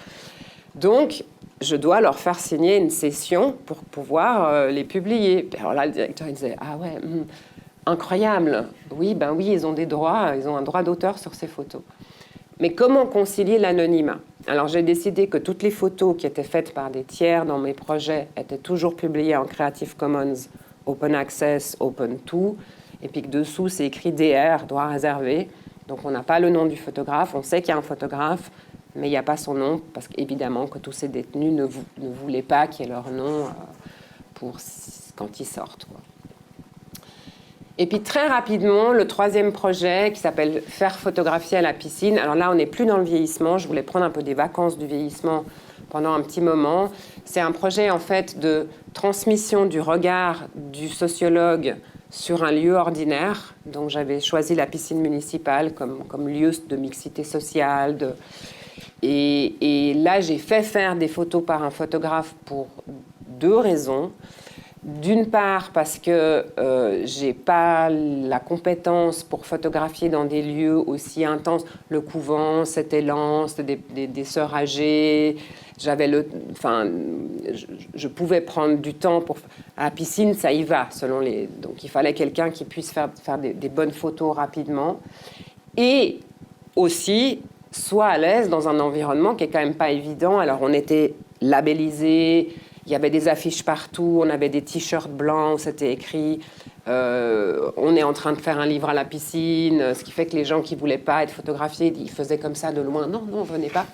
Donc, je dois leur faire signer une cession pour pouvoir les publier. Alors là, le directeur, il disait « Ah ouais, incroyable. Oui, ben oui, ils ont des droits, ils ont un droit d'auteur sur ces photos. » Mais comment concilier l'anonymat? Alors, j'ai décidé que toutes les photos qui étaient faites par des tiers dans mes projets étaient toujours publiées en Creative Commons, Open Access, Open To, et puis que dessous, c'est écrit DR, droit réservé. Donc, on n'a pas le nom du photographe, on sait qu'il y a un photographe, mais il n'y a pas son nom, parce qu'évidemment que tous ces détenus ne voulaient pas qu'il y ait leur nom quand ils sortent, quoi. Et puis très rapidement, le troisième projet qui s'appelle « Faire photographier à la piscine ». Alors là, on n'est plus dans le vieillissement. Je voulais prendre un peu des vacances du vieillissement pendant un petit moment. C'est un projet en fait de transmission du regard du sociologue sur un lieu ordinaire. Donc j'avais choisi la piscine municipale comme lieu de mixité sociale. Et là, j'ai fait faire des photos par un photographe pour deux raisons. D'une part, parce que je n'ai pas la compétence pour photographier dans des lieux aussi intenses. Le couvent, c'était lent, c'était des sœurs âgées. Je pouvais prendre du temps pour... À la piscine, ça y va, selon les... Donc, il fallait quelqu'un qui puisse faire des bonnes photos rapidement. Et aussi, soit à l'aise dans un environnement qui n'est quand même pas évident. Alors, on était labellisés. Il y avait des affiches partout, on avait des t-shirts blancs où c'était écrit on est en train de faire un livre à la piscine, ce qui fait que les gens qui ne voulaient pas être photographiés, ils faisaient comme ça de loin. Non, venez pas.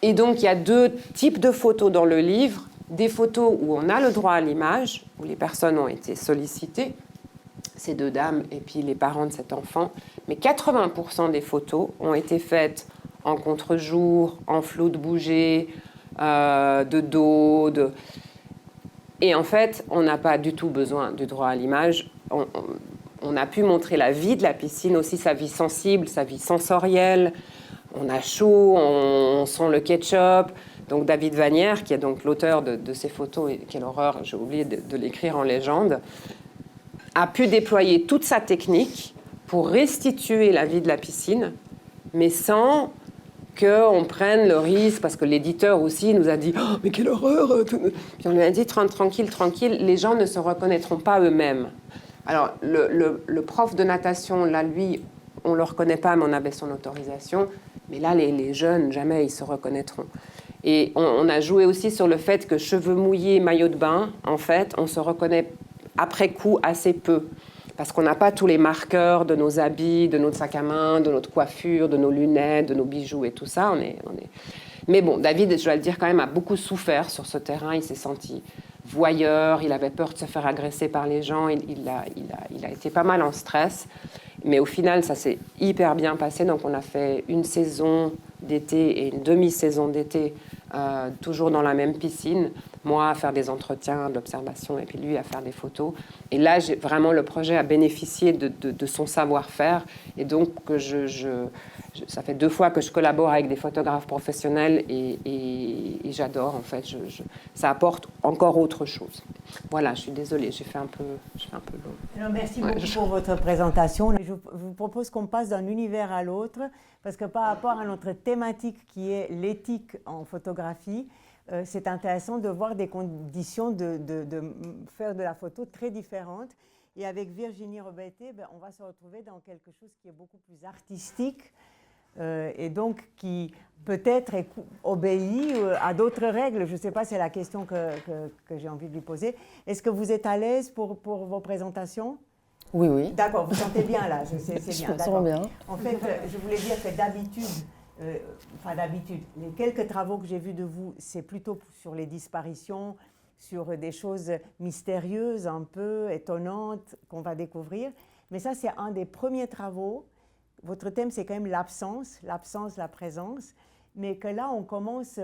Et donc, il y a deux types de photos dans le livre. Des photos où on a le droit à l'image, où les personnes ont été sollicitées, ces deux dames et puis les parents de cet enfant. Mais 80% des photos ont été faites en contre-jour, en flou de bouger, de dos. Et en fait, on n'a pas du tout besoin du droit à l'image. On a pu montrer la vie de la piscine, aussi sa vie sensible, sa vie sensorielle. On a chaud, on sent le ketchup. Donc David Vanière, qui est donc l'auteur de ces photos, et quelle horreur, j'ai oublié de l'écrire en légende, a pu déployer toute sa technique pour restituer la vie de la piscine, mais sans qu'on prenne le risque, parce que l'éditeur aussi nous a dit « Oh, mais quelle horreur !» Puis on lui a dit « Tranquille, les gens ne se reconnaîtront pas eux-mêmes. » Alors, le prof de natation, là, lui, on ne le reconnaît pas, mais on avait son autorisation. Mais là, les jeunes, jamais ils se reconnaîtront. Et on a joué aussi sur le fait que cheveux mouillés, maillot de bain, en fait, on se reconnaît après coup assez peu. Parce qu'on n'a pas tous les marqueurs de nos habits, de notre sac à main, de notre coiffure, de nos lunettes, de nos bijoux et tout ça. Mais bon, David, je dois le dire quand même, a beaucoup souffert sur ce terrain. Il s'est senti voyeur, il avait peur de se faire agresser par les gens. Il a été pas mal en stress. Mais au final, ça s'est hyper bien passé. Donc on a fait une saison d'été et une demi-saison d'été, toujours dans la même piscine. Moi, à faire des entretiens, de l'observation, et puis lui, à faire des photos. Et là, vraiment, le projet a bénéficié de son savoir-faire. Et donc, ça fait 2 fois que je collabore avec des photographes professionnels et j'adore, en fait. Ça apporte encore autre chose. Voilà, je suis désolée, j'ai fait un peu long. Alors, merci beaucoup pour votre présentation. Je vous propose qu'on passe d'un univers à l'autre, parce que par rapport à notre thématique qui est l'éthique en photographie, c'est intéressant de voir des conditions de faire de la photo très différentes. Et avec Virginie Roberté, on va se retrouver dans quelque chose qui est beaucoup plus artistique et donc qui peut-être obéit à d'autres règles. Je ne sais pas, c'est la question que j'ai envie de lui poser. Est-ce que vous êtes à l'aise pour vos présentations ? Oui. D'accord, vous sentez bien là, c'est bien. Je me sens bien. En fait, je voulais dire que d'habitude, les quelques travaux que j'ai vus de vous, c'est plutôt sur les disparitions, sur des choses mystérieuses, un peu étonnantes qu'on va découvrir. Mais ça, c'est un des premiers travaux. Votre thème, c'est quand même l'absence, la présence. Mais que là, on commence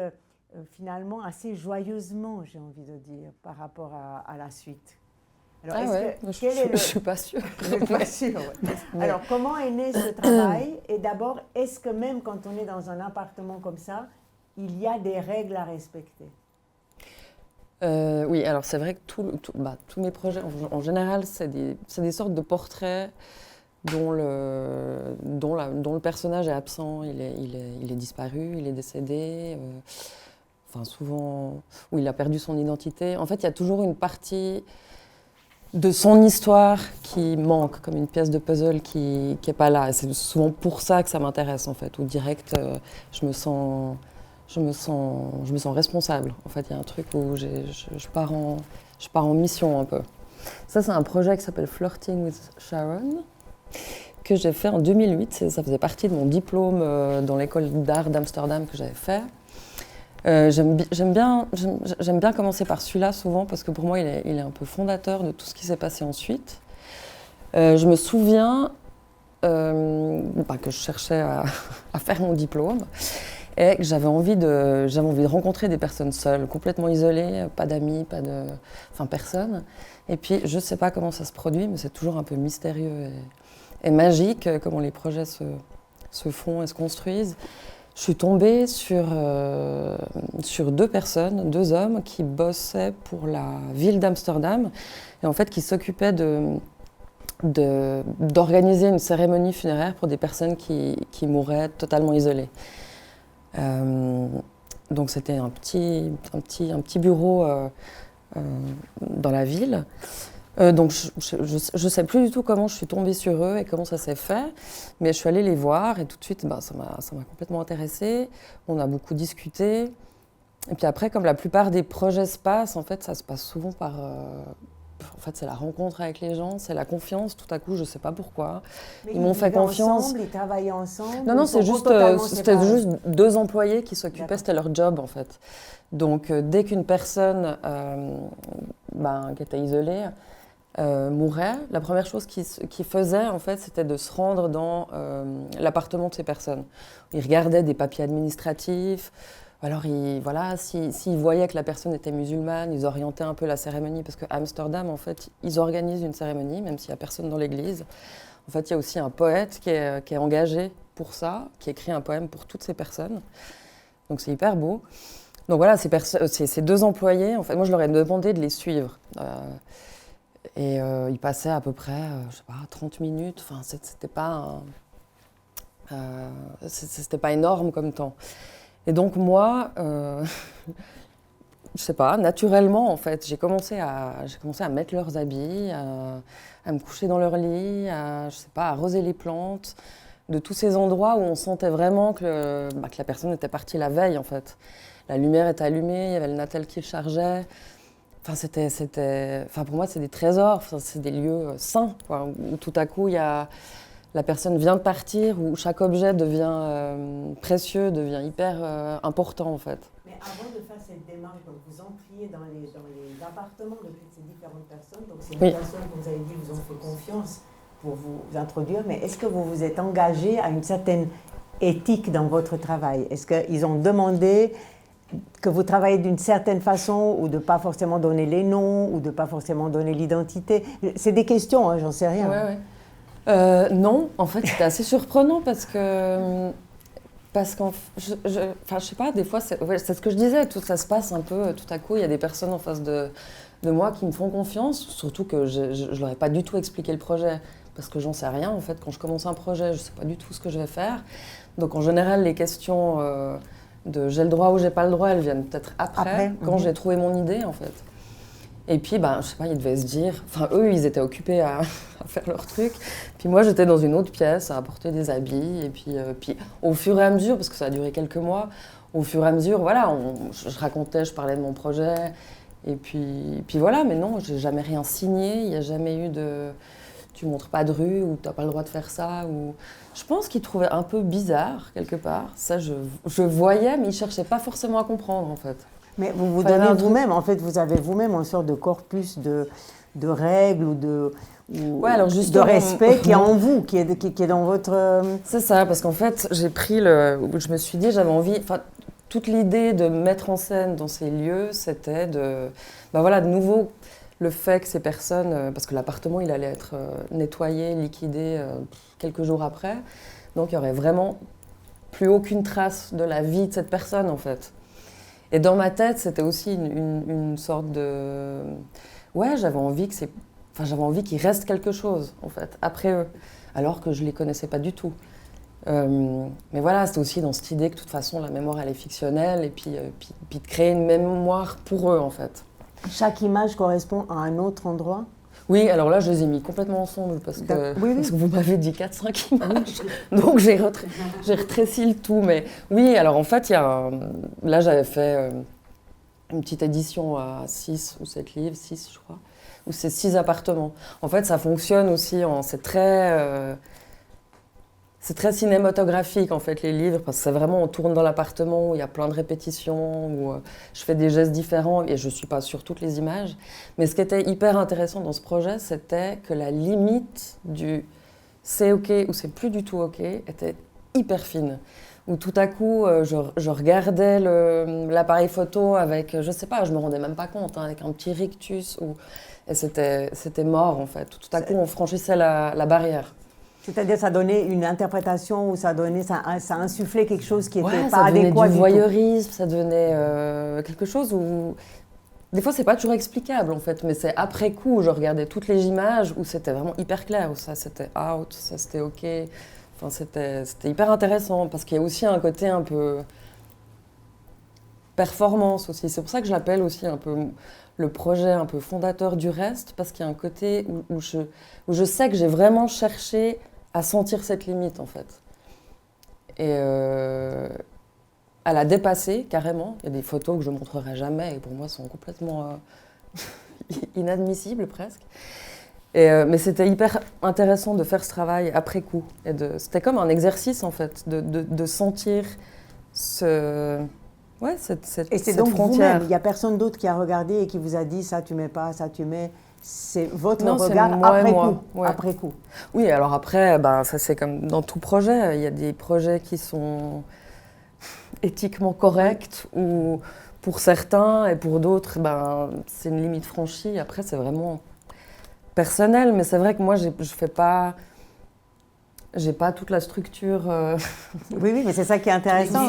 finalement assez joyeusement, j'ai envie de dire, par rapport à la suite. Alors, je suis pas sûre. Je suis pas sûre. Ouais. Alors, comment est né ce travail? Et d'abord, est-ce que même quand on est dans un appartement comme ça, il y a des règles à respecter? Oui, alors c'est vrai que tous mes projets, en général, c'est des sortes de portraits dont le personnage est absent, il est disparu, il est décédé, enfin souvent, où il a perdu son identité. En fait, il y a toujours une partie de son histoire qui manque, comme une pièce de puzzle qui n'est pas là. Et c'est souvent pour ça que ça m'intéresse, en fait, où direct, je me sens responsable. En fait, il y a un truc où je pars en mission un peu. Ça, c'est un projet qui s'appelle Flirting with Sharon, que j'ai fait en 2008. Ça faisait partie de mon diplôme dans l'école d'art d'Amsterdam que j'avais fait. J'aime bien commencer par celui-là souvent parce que pour moi, il est un peu fondateur de tout ce qui s'est passé ensuite. Je me souviens que je cherchais à faire mon diplôme. Et que j'avais envie de rencontrer des personnes seules, complètement isolées, pas d'amis, personne. Et puis, je ne sais pas comment ça se produit, mais c'est toujours un peu mystérieux et magique, comment les projets se font et se construisent. Je suis tombée sur 2 personnes, 2 hommes qui bossaient pour la ville d'Amsterdam et en fait qui s'occupaient d'organiser une cérémonie funéraire pour des personnes qui mouraient totalement isolées. Donc c'était un petit bureau dans la ville. Donc je sais plus du tout comment je suis tombée sur eux et comment ça s'est fait, mais je suis allée les voir et tout de suite ça m'a complètement intéressée. On a beaucoup discuté et puis après, comme la plupart des projets se passent, en fait ça se passe souvent par c'est la rencontre avec les gens, c'est la confiance. Tout à coup, je sais pas pourquoi, mais ils m'ont fait confiance. Ensemble, ils travaillaient ensemble. Non, c'était juste 2 employés qui s'occupaient, c'était leur job en fait. Donc dès qu'une personne qui était isolée mourait, la première chose qu'ils faisaient en fait, c'était de se rendre dans l'appartement de ces personnes. Ils regardaient des papiers administratifs. Alors, s'ils voyaient que la personne était musulmane, ils orientaient un peu la cérémonie, parce qu'à Amsterdam, en fait, ils organisent une cérémonie, même s'il n'y a personne dans l'église. En fait, il y a aussi un poète qui est engagé pour ça, qui écrit un poème pour toutes ces personnes. Donc, c'est hyper beau. Donc voilà, ces 2 employés, en fait, moi, je leur ai demandé de les suivre. Ils passaient à peu près, 30 minutes. Enfin, c'était pas énorme comme temps. Et donc moi, je sais pas, naturellement en fait, j'ai commencé à mettre leurs habits, à me coucher dans leur lit, à arroser les plantes, de tous ces endroits où on sentait vraiment que la personne était partie la veille en fait. La lumière était allumée, il y avait le natel qui le chargeait. Enfin pour moi c'est des trésors, c'est des lieux saints quoi, où tout à coup la personne vient de partir, où chaque objet devient précieux, devient hyper important en fait. Mais avant de faire cette démarche, donc vous entriez dans les appartements de toutes ces différentes personnes, donc c'est des personnes que vous avez dit vous ont fait confiance pour vous introduire, mais est-ce que vous vous êtes engagé à une certaine éthique dans votre travail? Est-ce qu'ils ont demandé que vous travaillez d'une certaine façon ou de ne pas forcément donner les noms ou de ne pas forcément donner l'identité? C'est des questions, hein, j'en sais rien. Ouais. Non, en fait, c'était assez surprenant parce que je sais pas, des fois, c'est ce que je disais, tout ça se passe un peu, tout à coup, il y a des personnes en face de moi qui me font confiance, surtout que je leur ai pas du tout expliqué le projet, parce que j'en sais rien, en fait, quand je commence un projet, je sais pas du tout ce que je vais faire. Donc, en général, les questions de j'ai le droit ou j'ai pas le droit, elles viennent peut-être après quand j'ai trouvé mon idée, en fait. Et puis, je sais pas, ils devaient se dire... Enfin, eux, ils étaient occupés à faire leur truc. Puis moi, j'étais dans une autre pièce à apporter des habits. Et puis au fur et à mesure, parce que ça a duré quelques mois, au fur et à mesure, voilà, je racontais, je parlais de mon projet. Et puis voilà, mais non, j'ai jamais rien signé. Il n'y a jamais eu de... Tu montres pas de rue ou tu n'as pas le droit de faire ça. Ou... Je pense qu'ils trouvaient un peu bizarre, quelque part. Ça, je voyais, mais ils cherchaient pas forcément à comprendre, en fait. Mais vous vous donnez vous-même, en fait, vous avez vous-même une sorte de corpus de règles ou de respect qui est en vous, qui est dans votre... C'est ça, parce qu'en fait, je me suis dit, j'avais envie... toute l'idée de mettre en scène dans ces lieux, c'était de nouveau, le fait que ces personnes, parce que l'appartement, il allait être nettoyé, liquidé quelques jours après, donc il n'y aurait vraiment plus aucune trace de la vie de cette personne, en fait. Et dans ma tête, c'était aussi une sorte de... Ouais, j'avais envie qu'il reste quelque chose, en fait, après eux, alors que je ne les connaissais pas du tout. Mais voilà, c'était aussi dans cette idée que de toute façon, la mémoire, elle est fictionnelle, et puis de créer une mémoire pour eux, en fait. Chaque image correspond à un autre endroit? Oui, alors là, je les ai mis complètement ensemble, parce que vous m'avez dit 4-5 images, donc j'ai rétréci le tout. Mais oui, alors en fait, là, j'avais fait une petite édition à 6 ou 7 livres, 6 je crois, où c'est 6 appartements. En fait, ça fonctionne aussi, c'est très cinématographique en fait les livres, parce que c'est vraiment, on tourne dans l'appartement où il y a plein de répétitions, où je fais des gestes différents et je ne suis pas sur toutes les images. Mais ce qui était hyper intéressant dans ce projet, c'était que la limite du c'est OK ou c'est plus du tout OK était hyper fine. Où tout à coup, je regardais l'appareil photo avec, je sais pas, je me rendais même pas compte, hein, avec un petit rictus, et c'était mort en fait. Tout à coup, on franchissait la barrière. C'est-à-dire ça donnait une interprétation ou ça insufflait quelque chose qui n'était pas adéquat. Ça donnait du voyeurisme, ça donnait quelque chose où... Des fois, c'est pas toujours explicable en fait, mais c'est après coup où je regardais toutes les images où c'était vraiment hyper clair, où ça c'était out, ça c'était OK. Enfin, c'était hyper intéressant parce qu'il y a aussi un côté un peu performance aussi. C'est pour ça que je l'appelle aussi un peu le projet un peu fondateur du reste, parce qu'il y a un côté où je sais que j'ai vraiment cherché à sentir cette limite en fait. Et à la dépasser carrément. Il y a des photos que je ne montrerai jamais et pour moi sont complètement inadmissibles presque. Mais c'était hyper intéressant de faire ce travail après coup. C'était comme un exercice en fait, de sentir cette et c'est donc frontière. vous-même, il n'y a personne d'autre qui a regardé et qui vous a dit ça tu mets pas, ça tu mets. C'est votre non, regard après coup. Oui, alors après, ça c'est comme dans tout projet. Il y a des projets qui sont éthiquement corrects ou pour certains et pour d'autres, c'est une limite franchie. Après, c'est vraiment personnel, mais c'est vrai que moi, j'ai pas toute la structure. Oui, mais c'est ça qui est intéressant.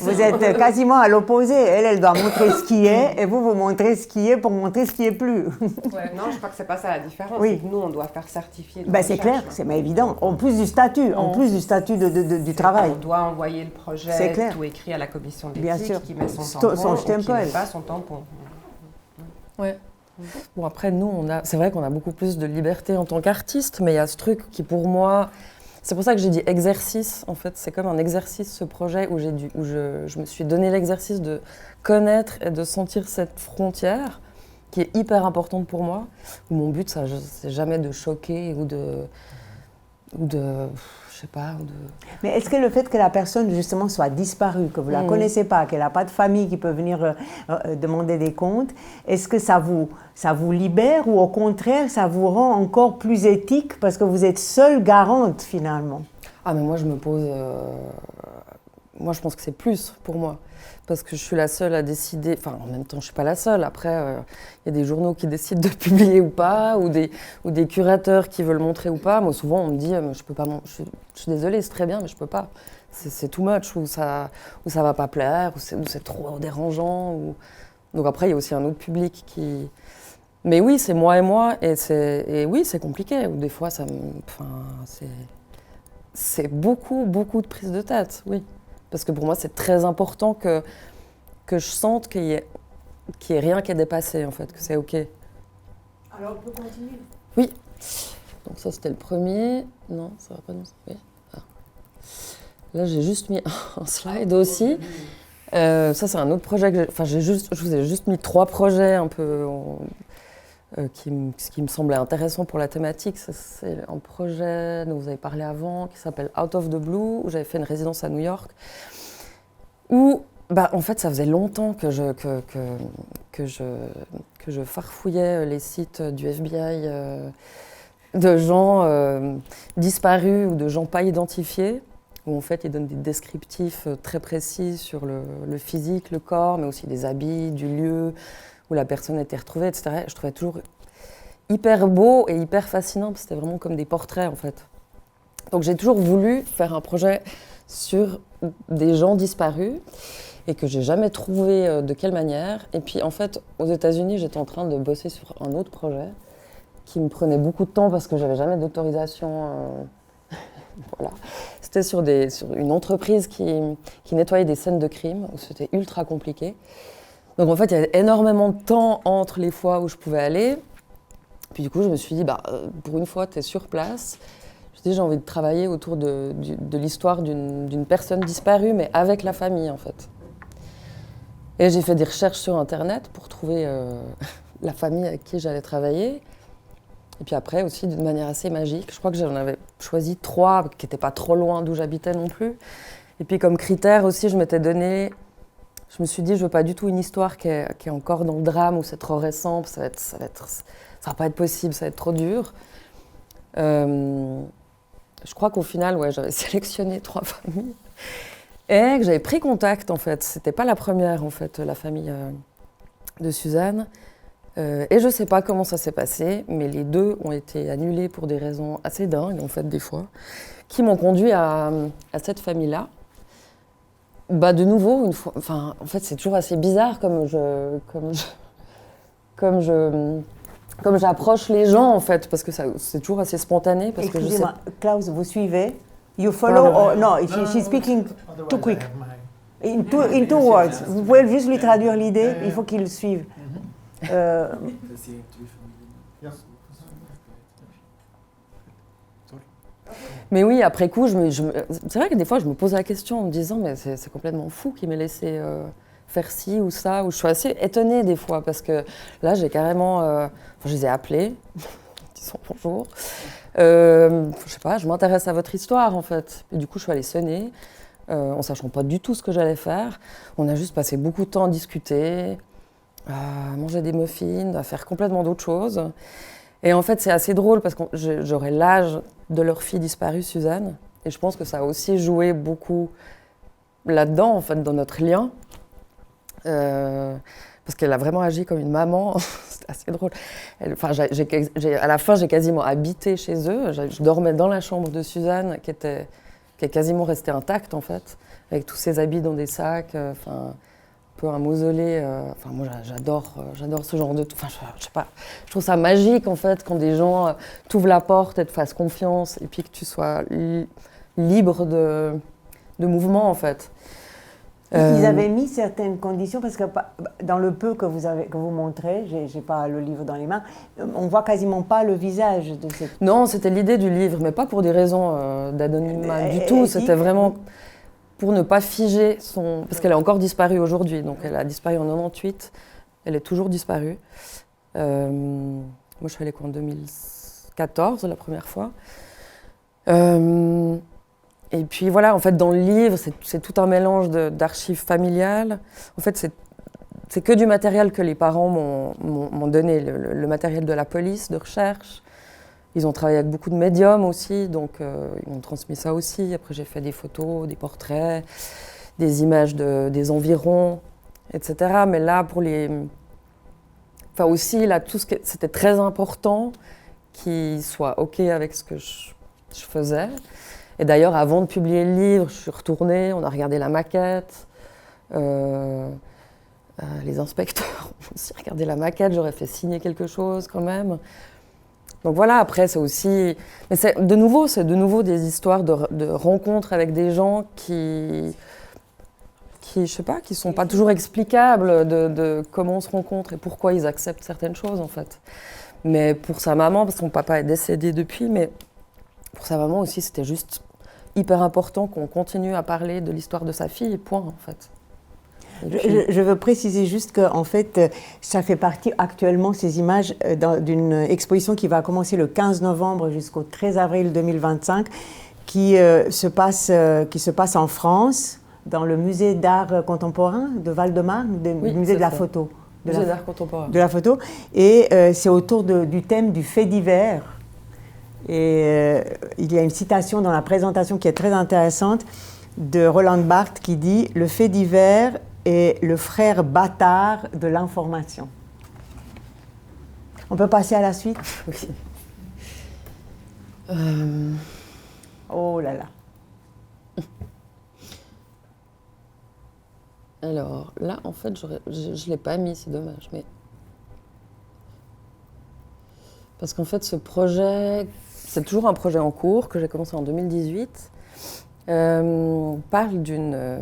Vous êtes quasiment à l'opposé. Elle doit montrer ce qui est, et vous montrez ce qui est pour montrer ce qui est plus. Ouais, non, je crois que c'est pas ça la différence. Oui. Nous, on doit faire certifier. C'est clair, c'est évident. En plus du statut, du travail. On doit envoyer le projet, tout écrit à la commission d'éthique, qui met son tampon, ou qui met pas son tampon. Ouais. Bon, après, nous, c'est vrai qu'on a beaucoup plus de liberté en tant qu'artiste, mais il y a ce truc qui, pour moi, c'est pour ça que j'ai dit exercice. En fait, c'est comme un exercice, ce projet, où je me suis donné l'exercice de connaître et de sentir cette frontière qui est hyper importante pour moi, où mon but, c'est jamais de choquer ou de je sais pas. Mais est-ce que le fait que la personne, justement, soit disparue, que vous ne la connaissez pas, qu'elle n'a pas de famille qui peut venir demander des comptes, est-ce que ça vous libère ou au contraire, ça vous rend encore plus éthique parce que vous êtes seule garante, finalement? Ah, mais moi, je me pose... Moi, je pense que c'est plus pour moi. Parce que je suis la seule à décider... Enfin, en même temps, je ne suis pas la seule. Après, y a des journaux qui décident de publier ou pas, ou des curateurs qui veulent montrer ou pas. Moi, souvent, on me dit, je peux pas... Je suis désolée, c'est très bien, mais je peux pas. C'est too much, ou ça va pas plaire, ou c'est trop dérangeant. Donc après, il y a aussi un autre public qui... Mais oui, c'est moi, et oui, c'est compliqué. Ou des fois, c'est beaucoup, beaucoup de prise de tête, oui. Parce que pour moi, c'est très important que je sente qu'il y ait rien qui est dépassé, en fait, que c'est OK. Alors, on peut continuer? Oui. Donc ça, c'était le premier. Non, ça va pas nous servir. Ah. Là, j'ai juste mis un slide aussi. Ça, c'est un autre projet que je vous ai juste mis 3 projets un peu qui me semblait intéressant pour la thématique. C'est un projet dont vous avez parlé avant, qui s'appelle Out of the Blue, où j'avais fait une résidence à New York, où, en fait, ça faisait longtemps que je farfouillais les sites du FBI de gens disparus ou de gens pas identifiés, où en fait il donne des descriptifs très précis sur le physique, le corps, mais aussi des habits, du lieu où la personne a été retrouvée, etc. Je trouvais toujours hyper beau et hyper fascinant, parce que c'était vraiment comme des portraits en fait. Donc j'ai toujours voulu faire un projet sur des gens disparus et que j'ai jamais trouvé de quelle manière. Et puis en fait, aux États-Unis, j'étais en train de bosser sur un autre projet qui me prenait beaucoup de temps parce que j'avais jamais d'autorisation. Voilà. C'était sur une entreprise qui nettoyait des scènes de crime, où c'était ultra compliqué. Donc en fait, il y avait énormément de temps entre les fois où je pouvais aller. Puis du coup, je me suis dit, pour une fois, tu es sur place. Je me suis dit, j'ai envie de travailler autour de l'histoire d'une personne disparue, mais avec la famille, en fait. Et j'ai fait des recherches sur Internet pour trouver la famille avec qui j'allais travailler. Et puis après aussi, d'une manière assez magique, je crois que j'en avais choisi 3 qui n'étaient pas trop loin d'où j'habitais non plus. Et puis comme critère aussi, je m'étais donné, je me suis dit, je veux pas du tout une histoire qui est encore dans le drame, où c'est trop récent, ça va pas être possible, ça va être trop dur. Je crois qu'au final, ouais, j'avais sélectionné 3 familles et que j'avais pris contact en fait. C'était pas la première en fait, la famille de Suzanne. Et je sais pas comment ça s'est passé, mais les 2 ont été annulés pour des raisons assez dingues, en fait, des fois, qui m'ont conduit à cette famille-là. De nouveau, une fois, enfin, en fait, c'est toujours assez bizarre comme j'approche les gens, en fait, parce que c'est toujours assez spontané. Parce que Excusez-moi, Klaus, vous suivez? You follow or no? She's speaking too quick. In two words. Vous pouvez juste lui traduire l'idée. Il faut qu'il le suive. Mais oui, après coup, c'est vrai que des fois, je me pose la question en me disant, mais c'est complètement fou qu'il m'ait laissé faire ci ou ça, ou je suis assez étonnée des fois, parce que là, j'ai carrément... je les ai appelés, disons bonjour. Je sais pas, je m'intéresse à votre histoire, en fait. Et du coup, je suis allée sonner, en sachant pas du tout ce que j'allais faire. On a juste passé beaucoup de temps à discuter, à manger des muffins, à faire complètement d'autres choses. Et en fait, c'est assez drôle parce que j'aurais l'âge de leur fille disparue, Suzanne. Et je pense que ça a aussi joué beaucoup là-dedans, en fait, dans notre lien. Parce qu'elle a vraiment agi comme une maman. C'était assez drôle. À la fin, j'ai quasiment habité chez eux. Je dormais dans la chambre de Suzanne, qui est quasiment restée intacte, en fait, avec tous ses habits dans des sacs. Un peu un mausolée. Moi, j'adore ce genre de... je sais pas. Je trouve ça magique, en fait, quand des gens t'ouvrent la porte et te fassent confiance, et puis que tu sois libre de mouvement, en fait. Ils avaient mis certaines conditions, parce que dans le peu que vous montrez, j'ai pas le livre dans les mains, on voit quasiment pas le visage de cette... Non, c'était l'idée du livre, mais pas pour des raisons d'anonymat du tout. C'était vraiment... pour ne pas figer son... Parce qu'elle est encore disparue aujourd'hui, donc elle a disparu en 98, elle est toujours disparue. Moi, je suis allée en 2014, la première fois. Et puis voilà, en fait, dans le livre, c'est tout un mélange d'archives familiales. En fait, c'est que du matériel que les parents m'ont donné, le matériel de la police, de recherche. Ils ont travaillé avec beaucoup de médiums aussi, donc ils m'ont transmis ça aussi. Après, j'ai fait des photos, des portraits, des images des environs, etc. Mais là, aussi, là, c'était très important qu'ils soient OK avec ce que je faisais. Et d'ailleurs, avant de publier le livre, je suis retournée, on a regardé la maquette. Les inspecteurs ont aussi regardé la maquette, j'aurais fait signer quelque chose quand même. Donc voilà, après, c'est aussi... Mais c'est de nouveau des histoires de rencontres avec des gens qui je sais pas, qui sont pas toujours explicables de comment on se rencontre et pourquoi ils acceptent certaines choses, en fait. Mais pour sa maman, parce que son papa est décédé depuis, mais pour sa maman aussi, c'était juste hyper important qu'on continue à parler de l'histoire de sa fille, point, en fait. Je veux préciser juste que, en fait, ça fait partie actuellement, ces images, d'une exposition qui va commencer le 15 novembre jusqu'au 13 avril 2025, qui se passe en France, dans le musée d'art contemporain de Val-de-Marne, musée de la photo. Musée d'art contemporain. De la photo. Et c'est autour du thème du fait divers. Et il y a une citation dans la présentation qui est très intéressante de Roland Barthes qui dit « Le fait divers est le frère bâtard de l'information ». On peut passer à la suite? Oui. Oh là là. Alors là, en fait, je ne l'ai pas mis, c'est dommage. Mais... Parce qu'en fait, ce projet, c'est toujours un projet en cours que j'ai commencé en 2018. Parle d'une...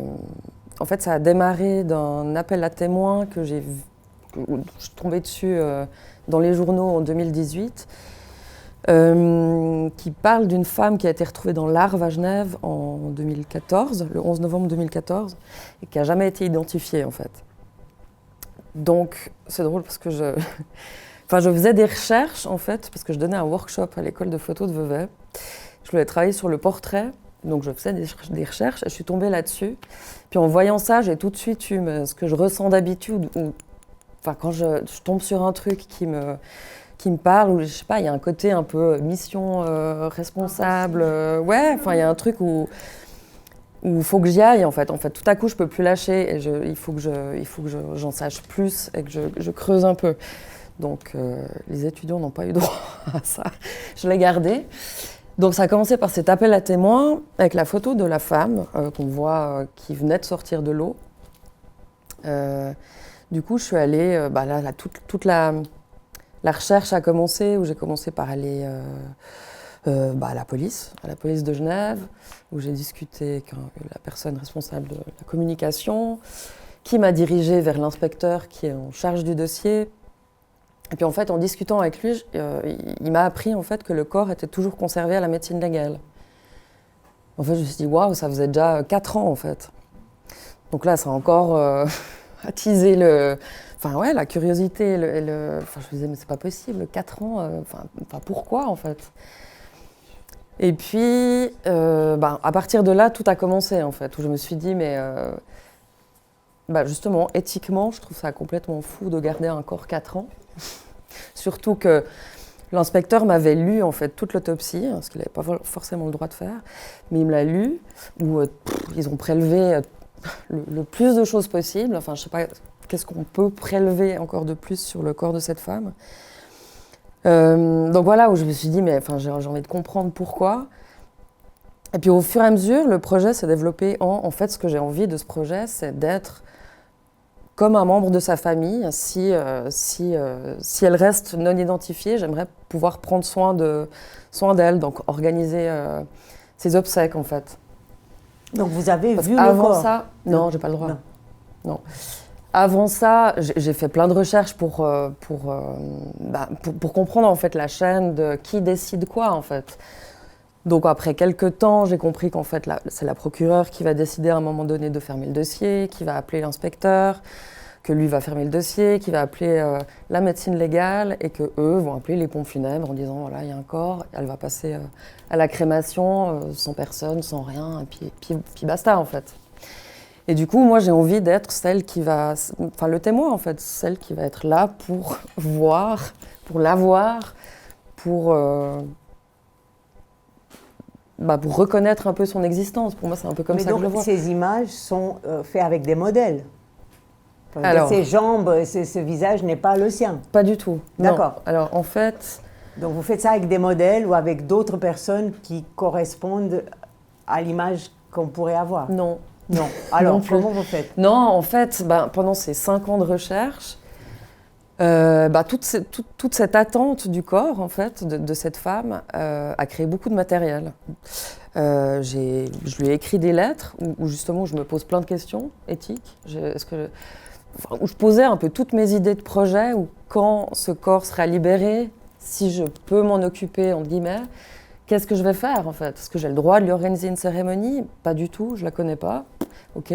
en fait, ça a démarré d'un appel à témoins que je suis tombée dessus dans les journaux en 2018. Qui parle d'une femme qui a été retrouvée dans l'Arve à Genève en 2014, le 11 novembre 2014, et qui n'a jamais été identifiée en fait. Donc c'est drôle parce que je faisais des recherches en fait, parce que je donnais un workshop à l'école de photo de Vevey. Je voulais travailler sur le portrait, donc je faisais des recherches et je suis tombée là-dessus. Puis en voyant ça, j'ai tout de suite eu ce que je ressens d'habitude, quand je tombe sur un truc qui me parle, ou je sais pas, il y a un côté un peu mission responsable, il y a un truc où il faut que j'y aille en fait. Tout à coup, je peux plus lâcher et il faut que j'en sache plus et que je creuse un peu. Donc, les étudiants n'ont pas eu droit à ça. Je l'ai gardé. Donc, ça a commencé par cet appel à témoins avec la photo de la femme qu'on voit qui venait de sortir de l'eau. Du coup, je suis allée, toute la recherche a commencé, où j'ai commencé par aller à la police de Genève, où j'ai discuté avec la personne responsable de la communication, qui m'a dirigée vers l'inspecteur qui est en charge du dossier. Et puis en fait, en discutant avec lui, il m'a appris en fait que le corps était toujours conservé à la médecine légale. En fait, je me suis dit, waouh, ça faisait déjà 4 ans en fait. Donc là, ça a encore attisé la curiosité. Je me disais, mais c'est pas possible, 4 ans, pourquoi en fait? Et puis, à partir de là, tout a commencé en fait, où je me suis dit, mais justement, éthiquement, je trouve ça complètement fou de garder un corps 4 ans. Surtout que l'inspecteur m'avait lu en fait toute l'autopsie, ce qu'il n'avait pas forcément le droit de faire, mais il me l'a lu, où ils ont prélevé le plus de choses possibles. Enfin, je sais pas, qu'est-ce qu'on peut prélever encore de plus sur le corps de cette femme. Donc voilà, où je me suis dit, mais j'ai envie de comprendre pourquoi. Et puis au fur et à mesure, le projet s'est développé en fait, ce que j'ai envie de ce projet, c'est d'être comme un membre de sa famille. Si elle reste non identifiée, j'aimerais pouvoir prendre soin d'elle, donc organiser ses obsèques en fait. Donc vous avez vu le avant corps? Ça, non, j'ai pas le droit. Non. Avant ça, j'ai fait plein de recherches pour comprendre en fait la chaîne de qui décide quoi en fait. Donc après quelques temps, j'ai compris qu'en fait c'est la procureure qui va décider à un moment donné de fermer le dossier, qui va appeler l'inspecteur, que lui va fermer le dossier, qui va appeler la médecine légale et que eux vont appeler les pompes funèbres en disant voilà, il y a un corps, elle va passer à la crémation sans personne, sans rien, et puis basta en fait. Et du coup, moi j'ai envie d'être celle qui va, le témoin en fait, celle qui va être là pour voir, pour la voir, pour reconnaître un peu son existence. Pour moi, c'est un peu comme ça que je le vois. Ces images sont faites avec des modèles. Alors, ses jambes, ce visage n'est pas le sien. Pas du tout. D'accord. Non. Alors, en fait... Donc, vous faites ça avec des modèles ou avec d'autres personnes qui correspondent à l'image qu'on pourrait avoir? Non. Non. Alors, non comment vous faites? Non, en fait, pendant ces 5 ans de recherche, toute cette attente du corps, en fait, de cette femme, a créé beaucoup de matériel. Je lui ai écrit des lettres où justement je me pose plein de questions éthiques. Où je posais un peu toutes mes idées de projet, où quand ce corps sera libéré, si je peux m'en occuper, entre guillemets, qu'est-ce que je vais faire en fait? Est-ce que j'ai le droit de lui organiser une cérémonie? Pas du tout, je la connais pas. Ok.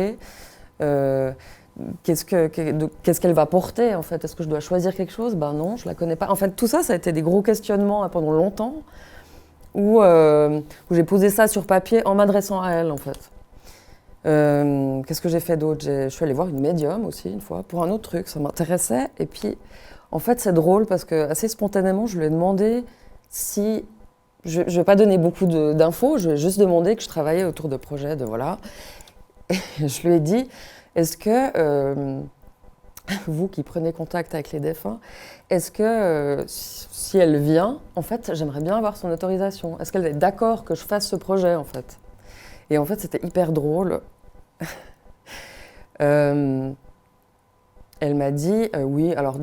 Qu'est-ce qu'elle va porter en fait? Est-ce que je dois choisir quelque chose? Ben non, je la connais pas. En fait, tout ça, ça a été des gros questionnements pendant longtemps, où j'ai posé ça sur papier en m'adressant à elle en fait. Qu'est-ce que j'ai fait d'autre? Je suis allée voir une médium aussi une fois pour un autre truc, ça m'intéressait. Et puis, en fait, c'est drôle parce que assez spontanément, je lui ai demandé si je ne vais pas donner beaucoup d'infos, je vais juste demander que je travaillais autour de projets, de voilà. Et je lui ai dit, est-ce que, vous qui prenez contact avec les défunts, est-ce que si elle vient, en fait, j'aimerais bien avoir son autorisation. Est-ce qu'elle est d'accord que je fasse ce projet, en fait? Et en fait, c'était hyper drôle. Elle m'a dit, oui, alors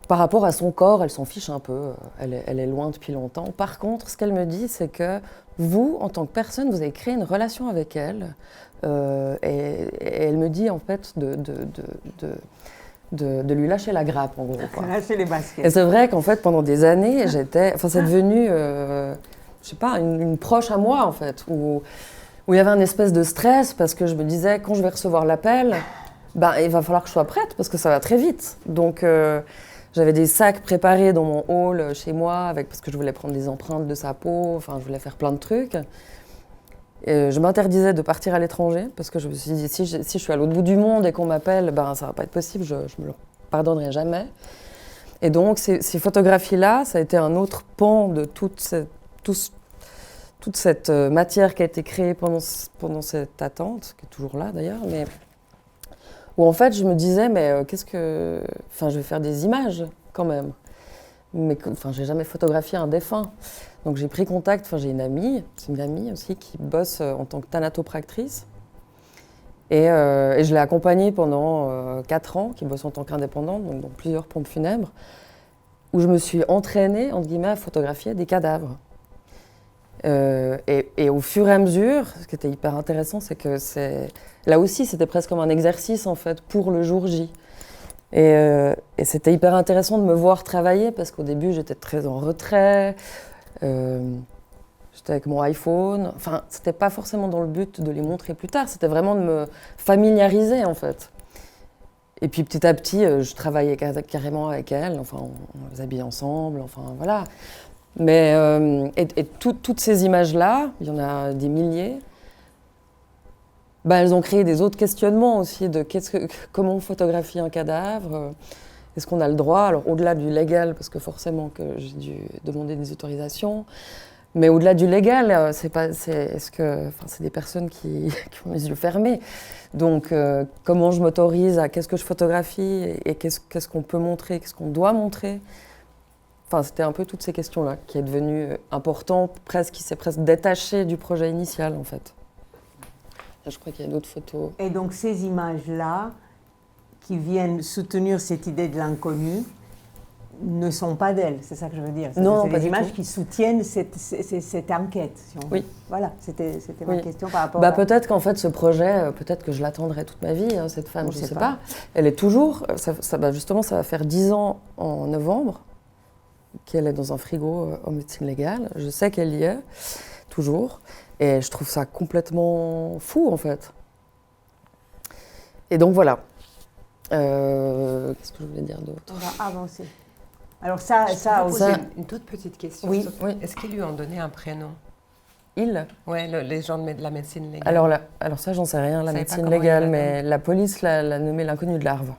par rapport à son corps, elle s'en fiche un peu, elle est loin depuis longtemps. Par contre, ce qu'elle me dit, c'est que vous, en tant que personne, vous avez créé une relation avec elle. Et elle me dit, en fait, de lui lâcher la grappe, en gros. Lâcher les baskets. Et c'est vrai qu'en fait, pendant des années, c'est devenu, je sais pas, une proche à moi, en fait, où il y avait un espèce de stress, parce que je me disais, quand je vais recevoir l'appel, il va falloir que je sois prête, parce que ça va très vite. Donc, j'avais des sacs préparés dans mon hall chez moi, parce que je voulais prendre des empreintes de sa peau, enfin, je voulais faire plein de trucs. Et je m'interdisais de partir à l'étranger, parce que je me suis dit, si je suis à l'autre bout du monde et qu'on m'appelle, ça va pas être possible, je me le pardonnerai jamais. Et donc, ces photographies-là, ça a été un autre pan de toute cette matière qui a été créée pendant cette attente, qui est toujours là d'ailleurs, mais où en fait je me disais, mais je vais faire des images quand même. Mais j'ai jamais photographié un défunt. Donc j'ai pris contact, j'ai une amie aussi qui bosse en tant que thanatopractrice. Et je l'ai accompagnée pendant 4 ans, qui bosse en tant qu'indépendante, donc dans plusieurs pompes funèbres, où je me suis entraînée, entre guillemets, à photographier des cadavres. Et au fur et à mesure, ce qui était hyper intéressant, c'est que là aussi, c'était presque comme un exercice, en fait, pour le jour J. Et c'était hyper intéressant de me voir travailler, parce qu'au début, j'étais très en retrait. J'étais avec mon iPhone. Enfin, c'était pas forcément dans le but de les montrer plus tard, c'était vraiment de me familiariser, en fait. Et puis, petit à petit, je travaillais carrément avec elle. Enfin, on les habillait ensemble, enfin, voilà. Mais toutes ces images-là, il y en a des milliers, elles ont créé des autres questionnements aussi de comment on photographie un cadavre, est-ce qu'on a le droit, alors au-delà du légal, parce que forcément que j'ai dû demander des autorisations, mais au-delà du légal, c'est des personnes qui ont les yeux fermés. Donc comment je m'autorise à qu'est-ce que je photographie et qu'est-ce qu'on peut montrer, qu'est-ce qu'on doit montrer. Enfin, c'était un peu toutes ces questions-là qui est devenu important, qui s'est presque détaché du projet initial, en fait. Là, je crois qu'il y a d'autres photos. Et donc, ces images-là, qui viennent soutenir cette idée de l'inconnu, ne sont pas d'elle, c'est ça que je veux dire. Non, c'est pas des du images tout. qui soutiennent cette enquête. Si on oui. Veut. Voilà, c'était ma question par rapport Peut-être qu'en fait, ce projet, peut-être que je l'attendrai toute ma vie, cette femme, je ne sais pas. Elle est toujours, justement, ça va faire 10 ans en novembre, qu'elle est dans un frigo en médecine légale. Je sais qu'elle y est, toujours. Et je trouve ça complètement fou, en fait. Et donc, voilà. Qu'est-ce que je voulais dire d'autre? On va avancer. Alors Une toute petite question. Oui. Est-ce qu'ils lui ont donné un prénom? Il? Oui, les gens de la médecine légale. Alors ça, j'en sais rien, la médecine légale, mais la police l'a nommé l'inconnu de l'Arve.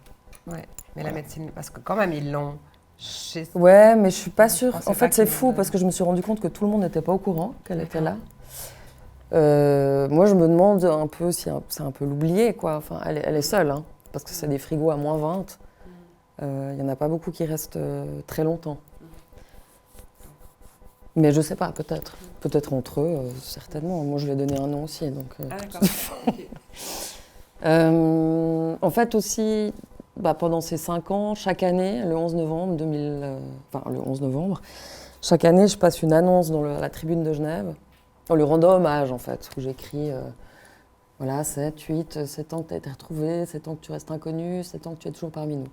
Oui, mais la médecine, parce que quand même, ils l'ont... Ouais, mais je suis pas sûre. En fait, c'est fou parce que je me suis rendu compte que tout le monde n'était pas au courant qu'elle était là. Moi, je me demande un peu si c'est un peu l'oublier, quoi. Enfin, elle est seule, hein, parce que c'est des frigos à moins 20. Il n'y en a pas beaucoup qui restent très longtemps. Mais je sais pas, peut-être. Peut-être entre eux, certainement. Moi, je lui ai donné un nom aussi, donc... d'accord. En fait, aussi... pendant ces 5 ans, chaque année, le 11 novembre, chaque année, je passe une annonce dans la tribune de Genève, en lui rendant hommage, en fait, où j'écris 7, 8, 7 ans que tu as été retrouvé, 7 ans que tu restes inconnu, 7 ans que tu es toujours parmi nous.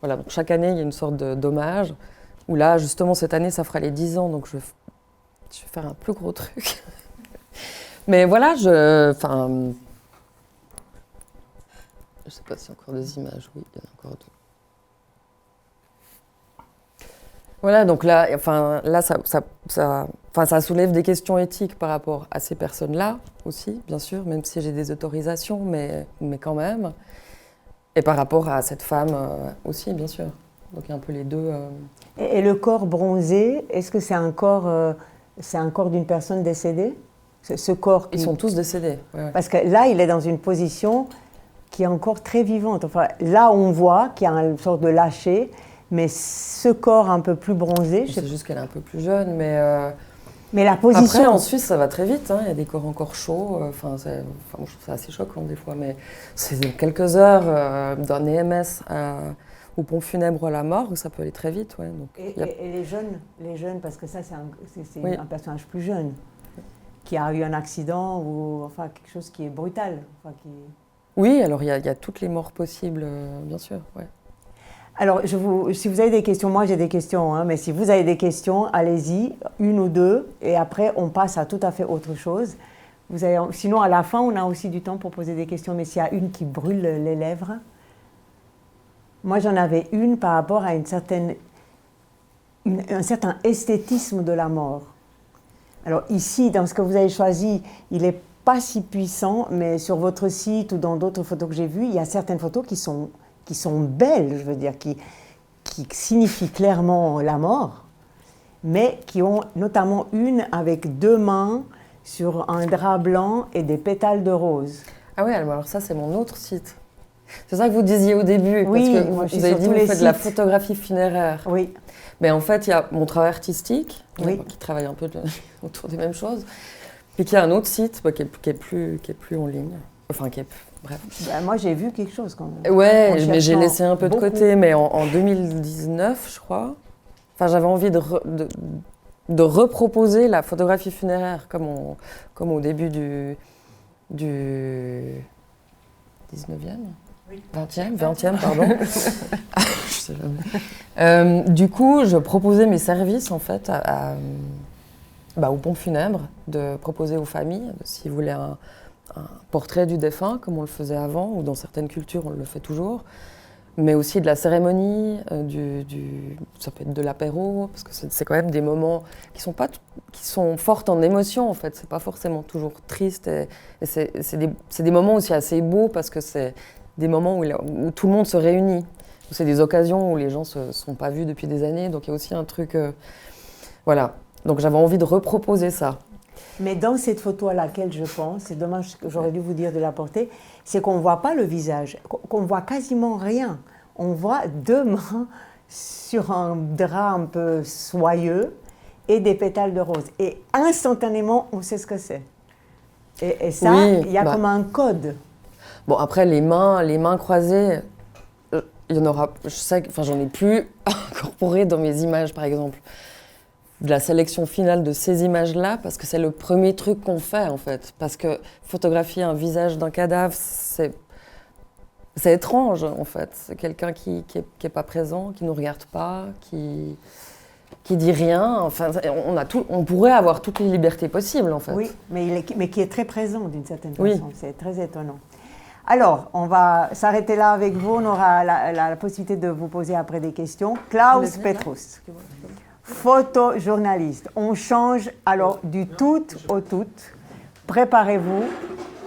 Voilà, donc chaque année, il y a une sorte d'hommage, où là, justement, cette année, ça fera les 10 ans, donc je vais faire un plus gros truc. Mais voilà, je sais pas s'il y a encore des images, oui, il y en a encore 2. Voilà, donc là, ça soulève des questions éthiques par rapport à ces personnes-là aussi, bien sûr, même si j'ai des autorisations, mais quand même. Et par rapport à cette femme aussi, bien sûr. Donc il y a un peu les deux. Et le corps bronzé, est-ce que c'est un corps c'est un corps d'une personne décédée. Ce corps Ils sont tous décédés. Ouais. Parce que là, il est dans une position qui est encore très vivante. Enfin, là, on voit qu'il y a une sorte de lâcher, mais ce corps un peu plus bronzé... C'est juste qu'elle est un peu plus jeune, mais la position... Après, en Suisse, ça va très vite. Hein. Il y a des corps encore chauds. Moi, je trouve ça assez choquant des fois. Mais c'est quelques heures d'un EMS au pont funèbre à la morgue, ça peut aller très vite. Ouais. Donc, et les jeunes, parce que ça, c'est Oui. un personnage plus jeune, qui a eu un accident ou enfin, quelque chose qui est brutal. Enfin, Oui, alors il y a toutes les morts possibles, bien sûr. Ouais. Alors, si vous avez des questions, moi j'ai des questions, hein, mais si vous avez des questions, allez-y, une ou deux, et après on passe à tout à fait autre chose. Sinon, à la fin, on a aussi du temps pour poser des questions, mais s'il y a une qui brûle les lèvres. Moi, j'en avais une par rapport à un certain esthétisme de la mort. Alors ici, dans ce que vous avez choisi, il n'est pas si puissant, mais sur votre site ou dans d'autres photos que j'ai vues, il y a certaines photos qui sont belles, je veux dire, qui signifient clairement la mort, mais qui ont notamment une avec 2 mains sur un drap blanc et des pétales de rose. Ah oui, alors ça, c'est mon autre site. C'est ça que vous disiez au début, oui, parce que moi, vous avez dit que vous faites de la photographie funéraire. Oui. Mais en fait, il y a mon travail artistique, oui. Qui travaille un peu autour des mêmes choses, puis qu'il y a un autre site qui est plus en ligne. Enfin, bref. Ben, moi, j'ai vu quelque chose quand même. Ouais, mais j'ai laissé un peu de côté. Mais en 2019, je crois, j'avais envie de reproposer la photographie funéraire comme au début du 19e. Oui. 20e, pardon. Je sais jamais. Du coup, je proposais mes services en fait aux pompes funèbres, de proposer aux familles, s'ils voulaient un portrait du défunt, comme on le faisait avant, ou dans certaines cultures, on le fait toujours, mais aussi de la cérémonie, ça peut être de l'apéro, parce que c'est quand même des moments qui sont forts en émotion, en fait. C'est pas forcément toujours triste, et c'est des moments aussi assez beaux, parce que c'est des moments où tout le monde se réunit. C'est des occasions où les gens se sont pas vus depuis des années, donc il y a aussi un truc... voilà. Donc j'avais envie de reproposer ça. Mais dans cette photo à laquelle je pense, c'est dommage que j'aurais dû vous dire de la porter, c'est qu'on ne voit pas le visage, qu'on ne voit quasiment rien. On voit 2 mains sur un drap un peu soyeux et des pétales de rose. Et instantanément, on sait ce que c'est. Et ça, oui, il y a comme un code. Bon, après, les mains croisées, il y en aura... j'en ai plus incorporé dans mes images, par exemple. De la sélection finale de ces images-là, parce que c'est le premier truc qu'on fait, en fait. Parce que photographier un visage d'un cadavre, c'est étrange, en fait. C'est quelqu'un qui est pas présent, qui nous regarde pas, qui dit rien. Enfin, on pourrait avoir toutes les libertés possibles, en fait. Oui, mais qui est très présent, d'une certaine façon. Oui. C'est très étonnant. Alors, on va s'arrêter là avec vous. On aura la possibilité de vous poser après des questions. Klaus Petrus. Photojournaliste. On change alors du tout au tout. Préparez-vous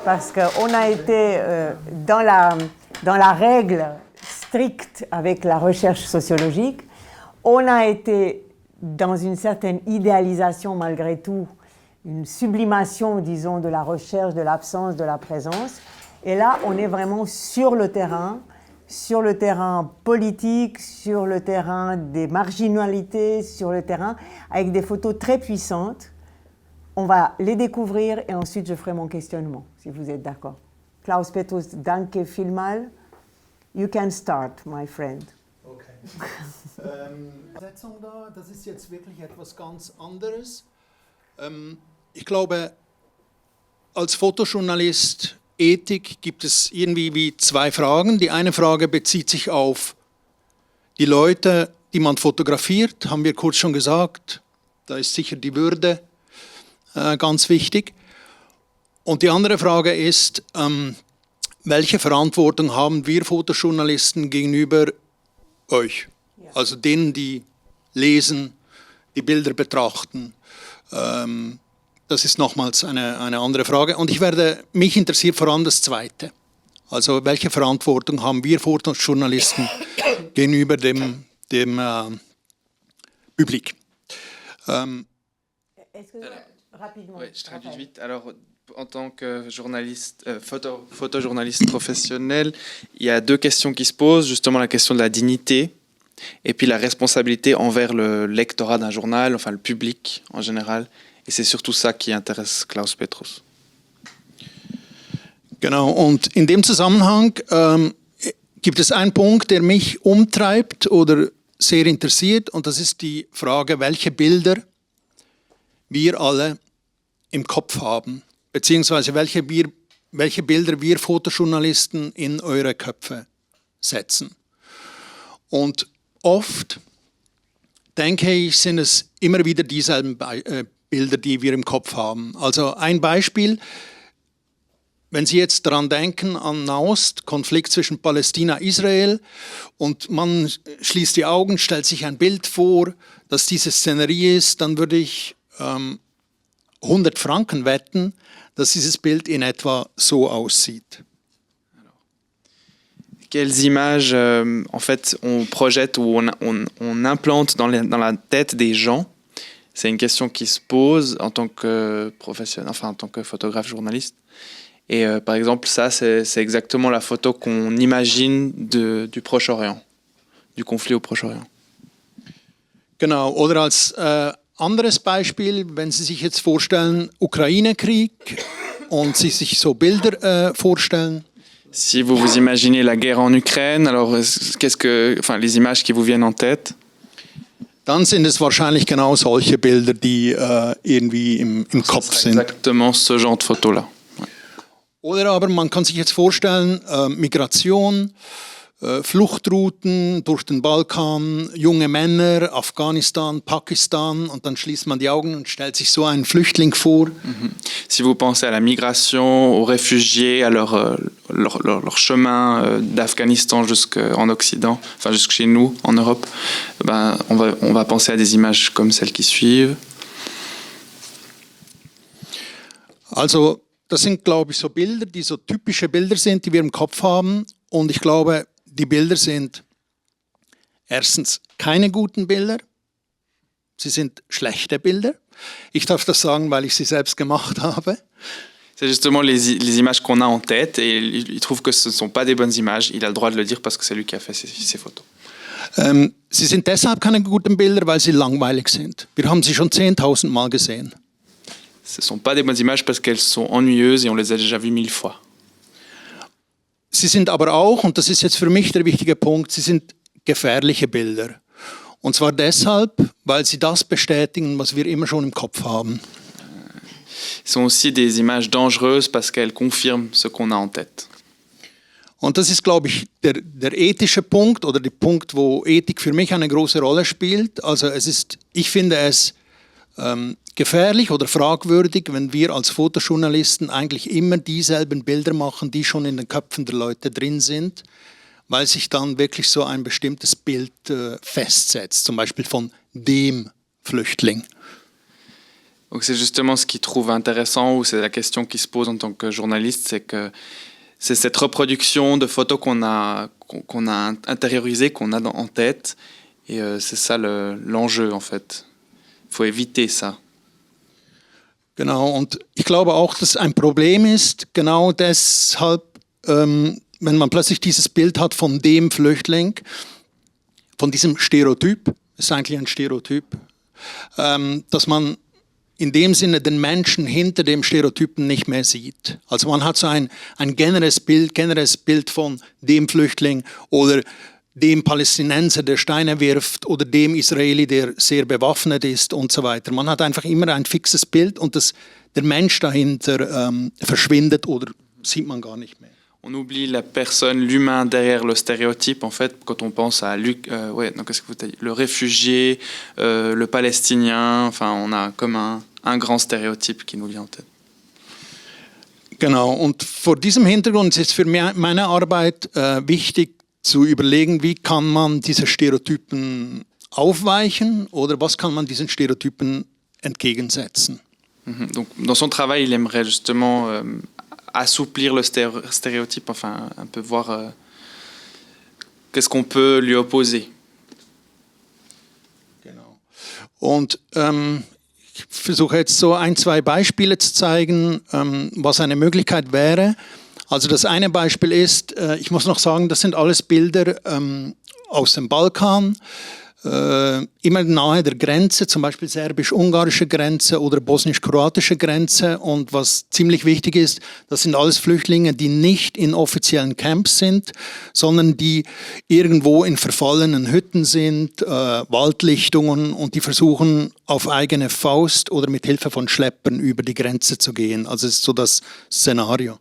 parce qu'on a été dans la règle stricte avec la recherche sociologique. On a été dans une certaine idéalisation malgré tout, une sublimation, disons, de la recherche, de l'absence, de la présence. Et là, on est vraiment sur le terrain politique, sur le terrain des marginalités, sur le terrain avec des photos très puissantes. On va les découvrir et ensuite je ferai mon questionnement, si vous êtes d'accord. Klaus Petrus, danke vielmals. You can start, my friend. Okay. Das ist jetzt wirklich etwas ganz anderes. Ich glaube, als Fotojournalist Ethik gibt es irgendwie wie 2 Fragen. Die eine Frage bezieht sich auf die Leute, die man fotografiert, haben wir kurz schon gesagt. Da ist sicher die Würde ganz wichtig. Und die andere Frage ist, welche Verantwortung haben wir Fotojournalisten gegenüber euch? Ja. Also denen, die lesen, die Bilder betrachten. Das ist nochmals eine andere Frage. Und mich interessiert vor allem das Zweite. Also welche Verantwortung haben wir Fotojournalisten gegenüber dem Publikum? Excusez-moi, rapidement. Oui, je traduis Raphaël. vite. Alors, en tant que journaliste, photojournaliste professionnel, il y a deux questions qui se posent, justement la question de la dignité et puis la responsabilité envers le lectorat d'un journal, enfin le public en général. Et c'est surtout ça qui intéresse Klaus Petrus. Genau, und in dem Zusammenhang gibt es einen Punkt, der mich umtreibt oder sehr interessiert, und das ist die Frage, welche Bilder wir alle im Kopf haben, beziehungsweise welche Bilder wir Fotojournalisten in eure Köpfe setzen. Und oft, denke ich, sind es immer wieder dieselben Bilder, die wir im Kopf haben. Also ein Beispiel: Wenn Sie jetzt daran denken, an Nahost, Konflikt zwischen Palästina und Israel, und man schließt die Augen, stellt sich ein Bild vor, dass diese Szenerie ist, dann würde ich 100 Franken wetten, dass dieses Bild in etwa so aussieht. Quelles images, en fait, on projette ou on implante dans la tête des gens? C'est une question qui se pose en tant que professionnel, enfin en tant que photographe journaliste. Et par exemple, ça, c'est exactement la photo qu'on imagine du Proche-Orient, du conflit au Proche-Orient. Genau, oder als anderes Beispiel, wenn Sie sich jetzt vorstellen, Ukraine-Krieg und Sie sich so Bilder vorstellen. Si vous vous imaginez la guerre en Ukraine, alors les images qui vous viennent en tête? Dann sind es wahrscheinlich genau solche Bilder, die irgendwie im Kopf sind. Exactement ce genre de photo-là. Oder aber man kann sich jetzt vorstellen, Migration, Fluchtrouten durch den Balkan, junge Männer, Afghanistan, Pakistan, und dann schließt man die Augen und stellt sich so einen Flüchtling vor. Si vous pensez à la migration, aux réfugiés, à leur chemin d'Afghanistan jusqu'en Occident, enfin jusque chez nous, en Europe, ben, on va penser à des images comme celles qui suivent. Also das sind, glaube ich, so Bilder, die so typische Bilder sind, die wir im Kopf haben. Und ich glaube, die Bilder sind erstens keine guten Bilder. Sie sind schlechte Bilder. Ich darf das sagen, weil ich sie selbst gemacht habe. C'est justement les images qu'on a en tête, et il trouve que ce ne sont pas des bonnes images. Il a le droit de le dire parce que c'est lui qui a fait ces photos. Sie sind deshalb keine guten Bilder, weil sie langweilig sind. Wir haben sie schon 10.000 Mal gesehen. Ce ne sont pas des bonnes images parce qu'elles sont ennuyeuses et on les a déjà vues 1000 fois. Sie sind aber auch, und das ist jetzt für mich der wichtige Punkt, sie sind gefährliche Bilder. Und zwar deshalb, weil sie das bestätigen, was wir immer schon im Kopf haben. Ce sont aussi des images dangereuses parce qu'elles confirment ce qu'on a en tête. Und das ist, glaube ich, der ethische Punkt oder der Punkt, wo Ethik für mich eine große Rolle spielt. Also ich finde es gefährlich oder fragwürdig, wenn wir als Fotojournalisten eigentlich immer dieselben Bilder machen, die schon in den Köpfen der Leute drin sind, weil sich dann wirklich so ein bestimmtes Bild festsetzt, zum Beispiel von dem Flüchtling. Donc c'est justement ce qu'il trouve intéressant, ou c'est la question qui se pose en tant que journaliste, c'est que c'est cette reproduction de photos qu'on a intériorisées, qu'on a en tête, et c'est ça l'enjeu en fait. Il faut éviter ça. Genau, und ich glaube auch, dass ein Problem ist, genau deshalb, wenn man plötzlich dieses Bild hat von dem Flüchtling, von diesem Stereotyp, ist eigentlich ein Stereotyp, dass man in dem Sinne den Menschen hinter dem Stereotypen nicht mehr sieht. Also man hat so ein generelles Bild von dem Flüchtling oder dem Palästinenser, der Steine wirft, oder dem Israeli, der sehr bewaffnet ist und so weiter. Man hat einfach immer ein fixes Bild, und der Mensch dahinter verschwindet oder sieht man gar nicht mehr. On oublie la personne, l'humain derrière le stéréotype, en fait, quand on pense à qu'est-ce que vous avez dit, le réfugié, le Palestinien, enfin, on a comme un grand stéréotype qui nous vient en tête. Genau, und vor diesem Hintergrund ist es für meine Arbeit wichtig zu überlegen, wie kann man diese Stereotypen aufweichen oder was kann man diesen Stereotypen entgegensetzen. Donc, dans son travail, il aimerait justement assouplir le stéréotype, enfin un peu voir qu'est-ce qu'on peut lui opposer. Genau. Und Ich versuche jetzt so 1, 2 Beispiele zu zeigen, was eine Möglichkeit wäre. Also das eine Beispiel ist, ich muss noch sagen, das sind alles Bilder aus dem Balkan, immer nahe der Grenze, zum Beispiel serbisch-ungarische Grenze oder bosnisch-kroatische Grenze. Und was ziemlich wichtig ist, das sind alles Flüchtlinge, die nicht in offiziellen Camps sind, sondern die irgendwo in verfallenen Hütten sind, Waldlichtungen, und die versuchen auf eigene Faust oder mit Hilfe von Schleppern über die Grenze zu gehen. Also es ist so das Szenario.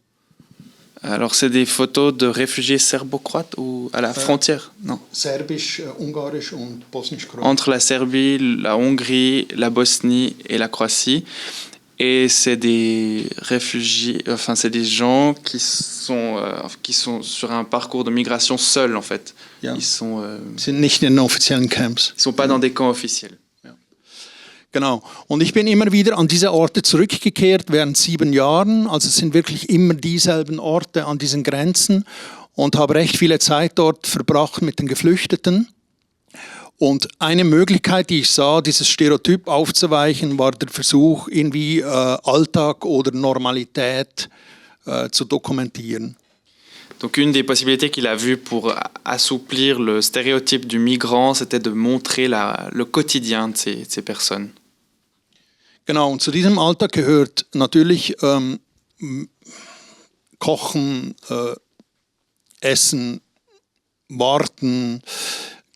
Alors, c'est des photos de réfugiés serbo-croates ou à la frontière? Non. Serbisch, Ungarisch und Bosnisch-Kroatisch. Entre la Serbie, la Hongrie, la Bosnie et la Croatie. Et c'est des réfugiés, enfin, c'est des gens qui sont sur un parcours de migration seuls, en fait. Ja. Ils sont Sind nicht in den offiziellen Camps. ils sont pas dans des camps officiels. Genau. Und ich bin immer wieder an diese Orte zurückgekehrt während 7 Jahren. Also es sind wirklich immer dieselben Orte an diesen Grenzen und habe recht viele Zeit dort verbracht mit den Geflüchteten. Und eine Möglichkeit, die ich sah, dieses Stereotyp aufzuweichen, war der Versuch, irgendwie Alltag oder Normalität zu dokumentieren. Donc une des possibilités qu'il a vues pour assouplir le stéréotype du migrant, c'était de montrer le quotidien de ces personnes. Genau, und zu diesem Alltag gehört natürlich Kochen, Essen, Warten,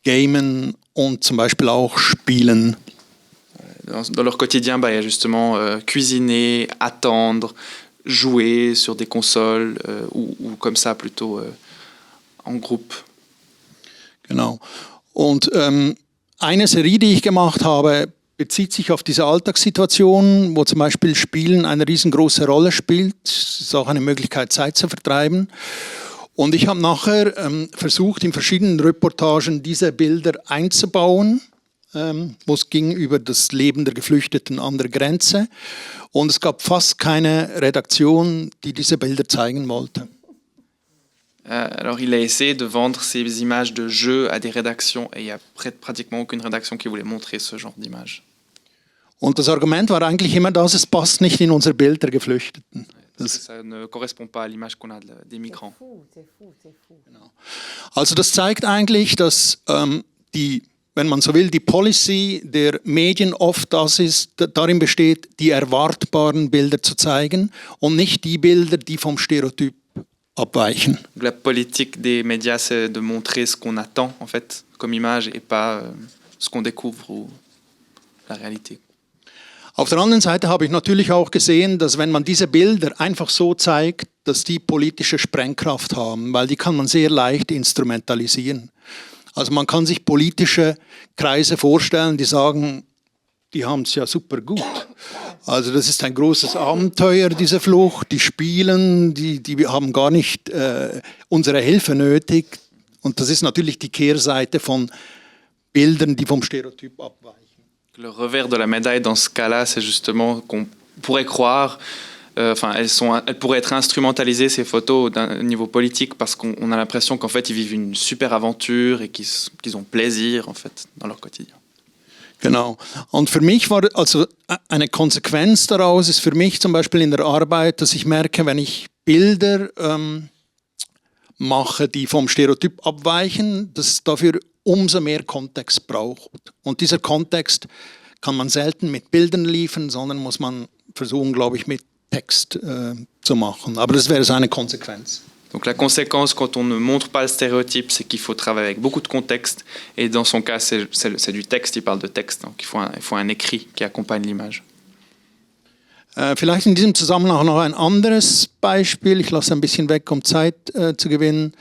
Gamen und zum Beispiel auch Spielen. Dans leur quotidien, il y a justement cuisiner, attendre, jouer sur des consoles ou comme ça plutôt en groupe. Genau. Und eine Serie, die ich gemacht habe, bezieht sich auf diese Alltagssituation, wo zum Beispiel Spielen eine riesengroße Rolle spielt. Es ist auch eine Möglichkeit, Zeit zu vertreiben. Und ich habe nachher versucht, in verschiedenen Reportagen diese Bilder einzubauen, wo es ging über das Leben der Geflüchteten an der Grenze. Und es gab fast keine Redaktion, die diese Bilder zeigen wollte. Alors il a essayé de vendre ces images de jeux à des rédactions et il n'y a pratiquement aucune rédaction qui voulait montrer ce genre d'images. Und das Argument war eigentlich immer das, es passt nicht in unser Bild der Geflüchteten. Ça ne correspond pas à l'image qu'on a des migrants. Also das zeigt eigentlich, dass wenn man so will, die Policy der Medien oft darin besteht, die erwartbaren Bilder zu zeigen und nicht die Bilder, die vom Stereotyp abweichen. La politique des médias, c'est de montrer ce qu'on attend en fait comme image et pas ce qu'on découvre ou la réalité. Auf der anderen Seite habe ich natürlich auch gesehen, dass wenn man diese Bilder einfach so zeigt, dass die politische Sprengkraft haben, weil die kann man sehr leicht instrumentalisieren. Also man kann sich politische Kreise vorstellen, die sagen, die haben es ja super gut. Also das ist ein großes Abenteuer, diese Flucht, die spielen, die haben gar nicht unsere Hilfe nötig. Und das ist natürlich die Kehrseite von Bildern, die vom Stereotyp abweichen. Le revers de la médaille dans ce cas-là, c'est justement qu'on pourrait croire, elles pourraient être instrumentalisées, ces photos, d'un niveau politique, parce qu'on a l'impression qu'en fait, ils vivent une super aventure et qu'ils ont plaisir, en fait, dans leur quotidien. Genau. Und für mich war also eine Konsequenz daraus, ist für mich zum Beispiel in der Arbeit, dass ich merke, wenn ich Bilder mache, die vom Stereotyp abweichen, dass es dafür umso mehr Kontext braucht. Und dieser Kontext kann man selten mit Bildern liefern, sondern muss man versuchen, glaube ich, mit Text zu machen. Aber das wäre so eine Konsequenz. Donc la conséquence quand on ne montre pas le stéréotype, c'est qu'il faut travailler avec beaucoup de contexte. Et dans son cas, c'est du texte, il parle de texte. Donc il faut un écrit qui accompagne l'image. Vielleicht in diesem Zusammenhang noch ein anderes Beispiel. Ich lasse ein bisschen weg, um Zeit zu gewinnen.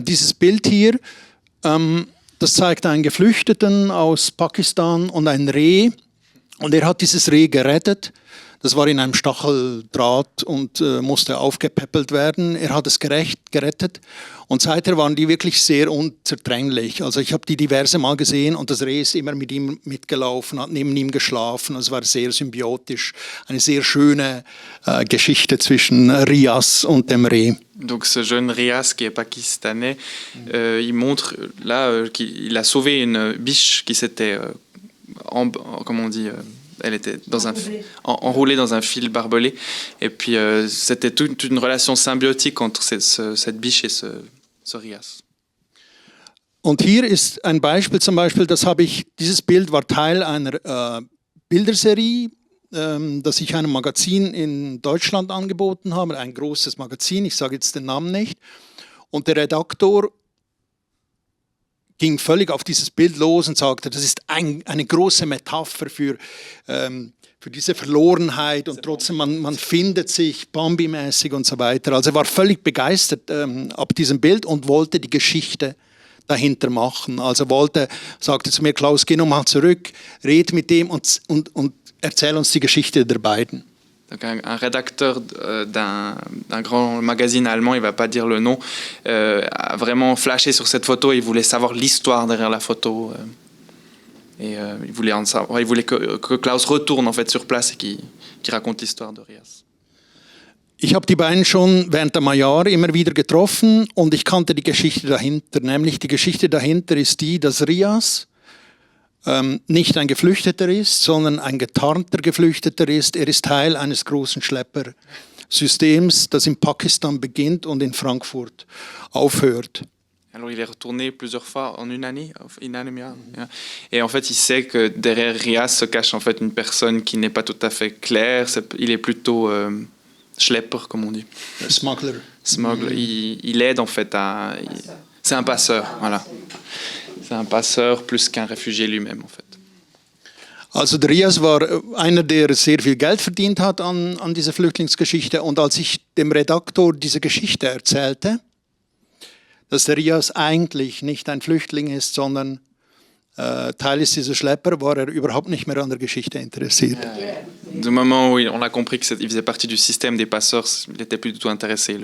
Dieses Bild hier, das zeigt einen Geflüchteten aus Pakistan und ein Reh. Und er hat dieses Reh gerettet. Das war in einem Stacheldraht und musste aufgepäppelt werden. Er hat es gerettet. Und seither waren die wirklich sehr unzertrennlich. Also ich habe die diverse Mal gesehen und das Reh ist immer mit ihm mitgelaufen, hat neben ihm geschlafen. Es war sehr symbiotish. Eine sehr schöne Geschichte zwischen Riaz und dem Reh. Donc ce jeune Riaz qui est pakistanais, il montre là qu'il a sauvé une biche qui s'était, elle était enroulée dans un fil barbelé. Et puis c'était toute une relation symbiotique entre cette biche et ce Rias. Und hier ist ein Beispiel, zum Beispiel, dieses Bild war Teil einer Bilderserie, das ich einem Magazin in Deutschland angeboten habe, ein großes Magazin, ich sage jetzt den Namen nicht. Und der Redaktor ging völlig auf dieses Bild los und sagte, das ist eine große Metapher für diese Verlorenheit und trotzdem, man findet sich Bambi-mäßig und so weiter. Also er war völlig begeistert ab diesem Bild und wollte die Geschichte dahinter machen. Also sagte zu mir, Klaus, geh nochmal zurück, red mit dem und erzähl uns die Geschichte der beiden. Donc un rédacteur d'un grand magazine allemand, il ne va pas dire le nom, a vraiment flashé sur cette photo. Il voulait savoir l'histoire derrière la photo. Et il voulait que Klaus retourne en fait sur place et qu'il raconte l'histoire de Rias. Ich habe die beiden schon während der Jahre immer wieder getroffen und ich kannte die Geschichte dahinter. Nämlich die Geschichte dahinter ist die, dass Rias nicht ein Geflüchteter ist, sondern ein getarnter Geflüchteter ist. Er ist Teil eines großen Schleppersystems, das in Pakistan beginnt und in Frankfurt aufhört. Alors il est retourné plusieurs fois en une année. Et en fait, il sait que derrière Rias se cache en fait une personne qui n'est pas tout à fait claire. Il est plutôt schlepper, comme on dit. Smuggler. Il aide en fait c'est un passeur, voilà. C'est un passeur plus qu'un réfugié lui-même en fait. Also der Rias war einer, der sehr viel Geld verdient hat an dieser Flüchtlingsgeschichte. Und als ich dem Redaktor diese Geschichte erzählte, dass der Rias eigentlich nicht ein Flüchtling ist, sondern Teil ist dieser Schlepper, war er überhaupt nicht mehr an der Geschichte interessiert. Du moment où on a compris qu'il faisait partie du système des passeurs, il n'était plus du tout intéressé.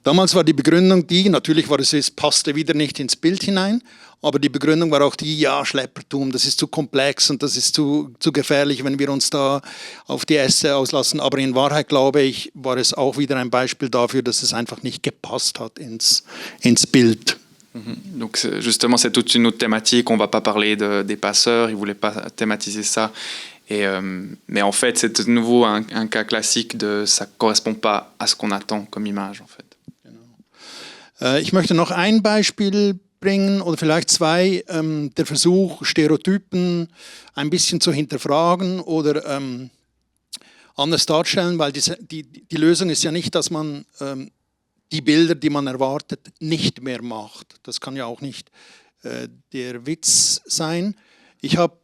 Damals war die Begründung natürlich es passte wieder nicht ins Bild hinein, aber die Begründung war auch ja, Schleppertum, das ist zu komplex und das ist zu gefährlich, wenn wir uns da auf die Esse auslassen. Aber in Wahrheit, glaube ich, war es auch wieder ein Beispiel dafür, dass es einfach nicht gepasst hat ins Bild. Donc justement, c'est toute une autre thématique. On ne va pas parler des passeurs, il ne voulait pas thématiser ça. Mais en fait, c'est de nouveau un cas classique ça ne correspond pas à ce qu'on attend comme image. En fait. Ich möchte noch ein Beispiel bringen oder vielleicht zwei, der Versuch, Stereotypen ein bisschen zu hinterfragen oder anders darstellen, weil die Lösung ist ja nicht, dass man die Bilder, die man erwartet, nicht mehr macht. Das kann ja auch nicht der Witz sein. Ich habe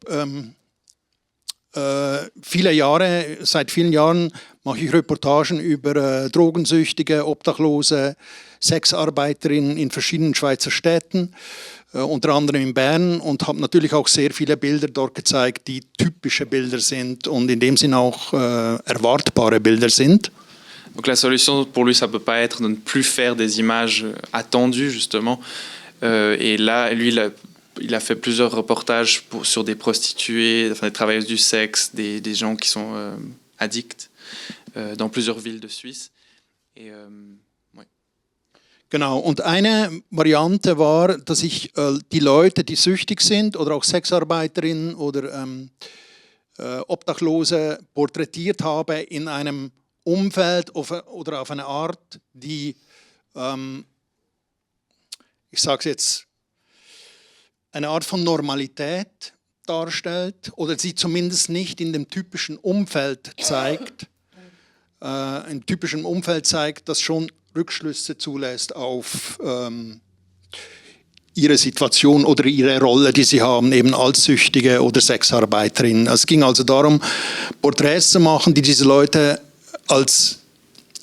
seit vielen Jahren mache ich Reportagen über Drogensüchtige, Obdachlose, Sexarbeiterinnen in verschiedenen Schweizer Städten, unter anderem in Bern, und habe natürlich auch sehr viele Bilder dort gezeigt, die typische Bilder sind und in dem Sinne auch erwartbare Bilder sind. Donc la solution pour lui, ça peut pas être de ne plus faire des images attendues justement. Et là, lui, il a fait plusieurs reportages sur des prostituées, enfin des travailleuses du sexe, des gens qui sont addicts dans plusieurs villes de Suisse. Et, ouais. Genau, und eine Variante war, dass ich die Leute, die süchtig sind oder auch Sexarbeiterinnen oder Obdachlose porträtiert habe in einem Umfeld oder auf eine Art, die, ich sage es jetzt, eine Art von Normalität darstellt oder sie zumindest nicht in dem typischen Umfeld zeigt, ein typischen Umfeld zeigt, das schon Rückschlüsse zulässt auf ihre Situation oder ihre Rolle, die sie haben, eben als Süchtige oder Sexarbeiterinnen. Es ging also darum, Porträts zu machen, die diese Leute als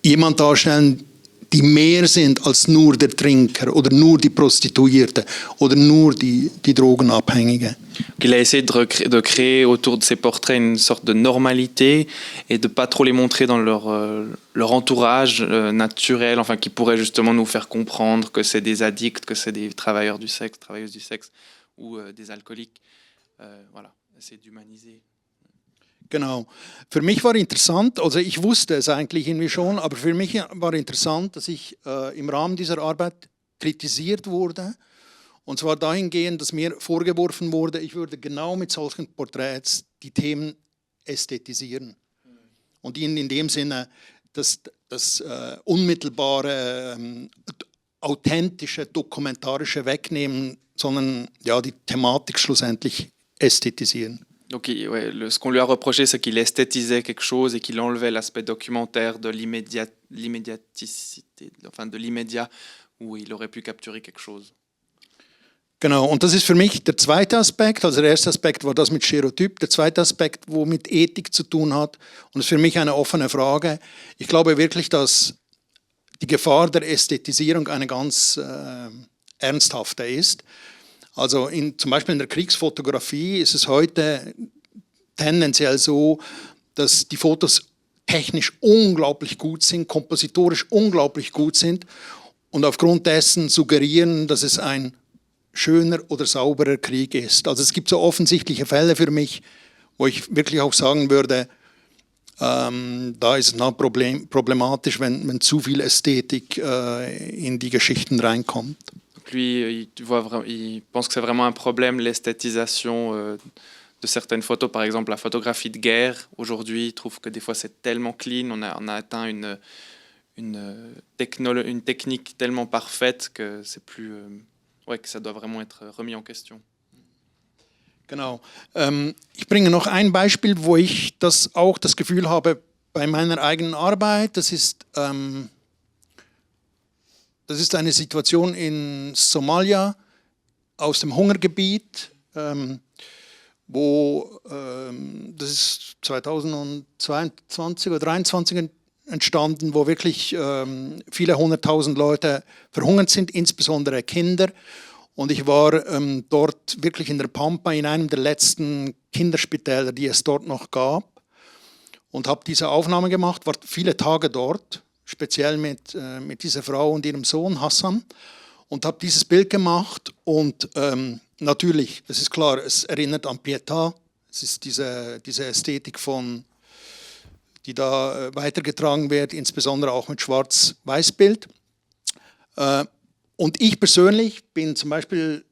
jemand darstellen, die mehr sind als nur der Trinker oder nur die Prostituierte oder nur die Drogenabhängige. Il a essayé de créer autour de ces portraits une sorte de normalité et de ne pas trop les montrer dans leur entourage naturel, enfin qui pourrait justement nous faire comprendre que c'est des addicts, que c'est des travailleurs du sexe, travailleuses du sexe ou des alcooliques. Voilà, essayer d'humaniser. Genau. Für mich war interessant, also ich wusste es eigentlich irgendwie schon, aber für mich war interessant, dass ich im Rahmen dieser Arbeit kritisiert wurde. Und zwar dahingehend, dass mir vorgeworfen wurde, ich würde genau mit solchen Porträts die Themen ästhetisieren und ihnen in dem Sinne das unmittelbare, authentische, dokumentarische wegnehmen, sondern ja, die Thematik schlussendlich ästhetisieren. Donc, ce qu'on lui a reproché, c'est qu'il esthétisait quelque chose et qu'il enlevait l'aspect documentaire de l'immédiaticité, enfin de l'immédiat, où il aurait pu capturer quelque chose. Genau, und das ist für mich der zweite Aspekt. Also der erste Aspekt war das mit Stereotyp, der zweite Aspekt, wo mit Ethik zu tun hat. Und das ist für mich eine offene Frage. Ich glaube wirklich, dass die Gefahr der Ästhetisierung eine ganz ernsthafte ist. Also zum Beispiel in der Kriegsfotografie ist es heute tendenziell so, dass die Fotos technisch unglaublich gut sind, kompositorisch unglaublich gut sind und aufgrund dessen suggerieren, dass es ein schöner oder sauberer Krieg ist. Also es gibt so offensichtliche Fälle für mich, wo ich wirklich auch sagen würde, da ist es problematisch, wenn zu viel Ästhetik in die Geschichten reinkommt. Lui, il pense que c'est vraiment un problème, l'esthétisation de certaines photos. Par exemple, la photographie de guerre, aujourd'hui, il trouve que des fois c'est tellement clean, on a atteint une technique tellement parfaite que c'est plus... que ça doit vraiment être remis en question. Genau. Ich bringe noch ein Beispiel, wo ich auch das Gefühl habe, bei meiner eigenen Arbeit, das ist eine Situation in Somalia aus dem Hungergebiet, wo das ist 2022 oder 2023 entstanden, wo wirklich viele 100.000 Leute verhungert sind, insbesondere Kinder. Und ich war dort wirklich in der Pampa in einem der letzten Kinderspitäler, die es dort noch gab, und habe diese Aufnahme gemacht, war viele Tage dort, speziell mit dieser Frau und ihrem Sohn Hassan, und habe dieses Bild gemacht. Und natürlich, es ist klar, es erinnert an Pietà, es ist diese Ästhetik die da weitergetragen wird, insbesondere auch mit Schwarz-Weiß-Bild. Und ich persönlich bin zum Beispiel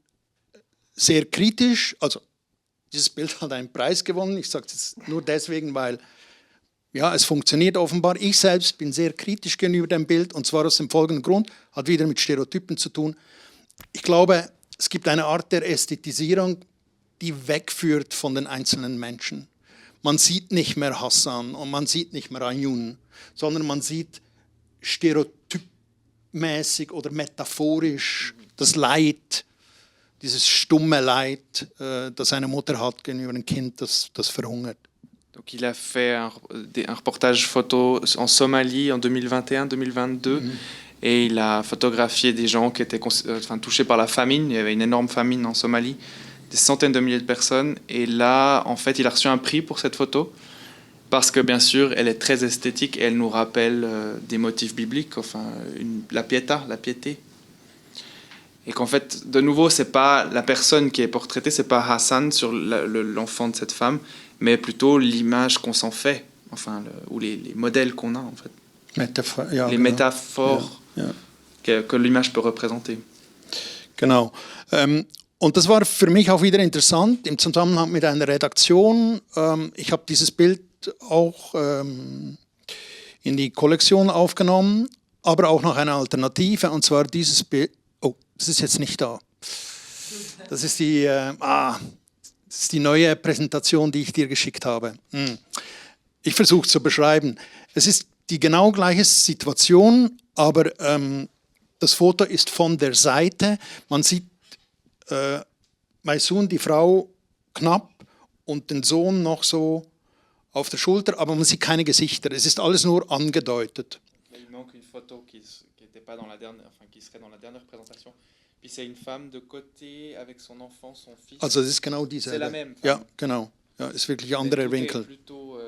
sehr kritisch, also dieses Bild hat einen Preis gewonnen, ich sage es nur deswegen, weil ja, es funktioniert offenbar. Ich selbst bin sehr kritisch gegenüber dem Bild, und zwar aus dem folgenden Grund, hat wieder mit Stereotypen zu tun. Ich glaube, es gibt eine Art der Ästhetisierung, die wegführt von den einzelnen Menschen. Man sieht nicht mehr Hassan und man sieht nicht mehr Ayun, sondern man sieht stereotypmäßig oder metaphorisch das Leid, dieses stumme Leid, das eine Mutter hat gegenüber einem Kind, das verhungert. Donc il a fait un reportage photo en Somalie en 2021-2022 et il a photographié des gens qui étaient touchés par la famine. Il y avait une énorme famine en Somalie, des centaines de milliers de personnes. Et là, en fait, il a reçu un prix pour cette photo parce que, bien sûr, elle est très esthétique et elle nous rappelle des motifs bibliques, enfin, la pietà, la piété. Et qu'en fait, de nouveau, c'est pas la personne qui est portraitée, c'est pas Hassan sur l'enfant de cette femme, mais plutôt l'image qu'on s'en fait, enfin, ou les modèles qu'on a, en fait. Les Métaphores que l'image peut représenter. Genau. Und das war für mich auch wieder interessant im Zusammenhang mit einer Redaktion. Ich habe dieses Bild auch in die Kollektion aufgenommen, aber auch noch eine Alternative, und zwar dieses Bild. Oh, das ist jetzt nicht da. Das ist die neue Präsentation, die ich dir geschickt habe. Ich versuche es zu beschreiben. Es ist die genau gleiche Situation, aber das Foto ist von der Seite. Man sieht Maysoon, die Frau, knapp und den Sohn noch so auf der Schulter, aber man sieht keine Gesichter. Es ist alles nur angedeutet. Il manque une photo qui n'était pas dans la dernière, enfin qui serait dans la dernière présentation. Puis c'est une femme de côté avec son enfant, son fils. Also das ist genau diese. C'est la même. Ja, genau. Ja, ist wirklich ein anderer Winkel. Plutôt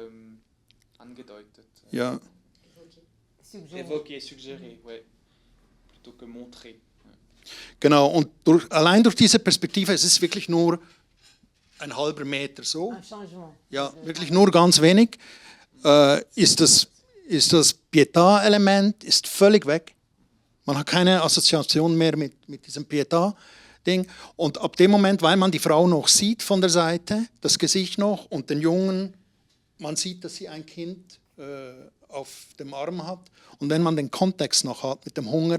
angedeutet. Ja. Évoqué, suggéré, ouais. Plutôt que montré. Genau, und allein durch diese Perspektive, es ist wirklich nur ein halber Meter so. Ja, wirklich nur ganz wenig. Ist das Pietà-Element ist völlig weg. Man hat keine Assoziation mehr mit diesem Pietà-Ding. Und ab dem Moment, weil man die Frau noch sieht von der Seite, das Gesicht noch und den Jungen, man sieht, dass sie ein Kind auf dem Arm hat. Und wenn man den Kontext noch hat mit dem Hunger,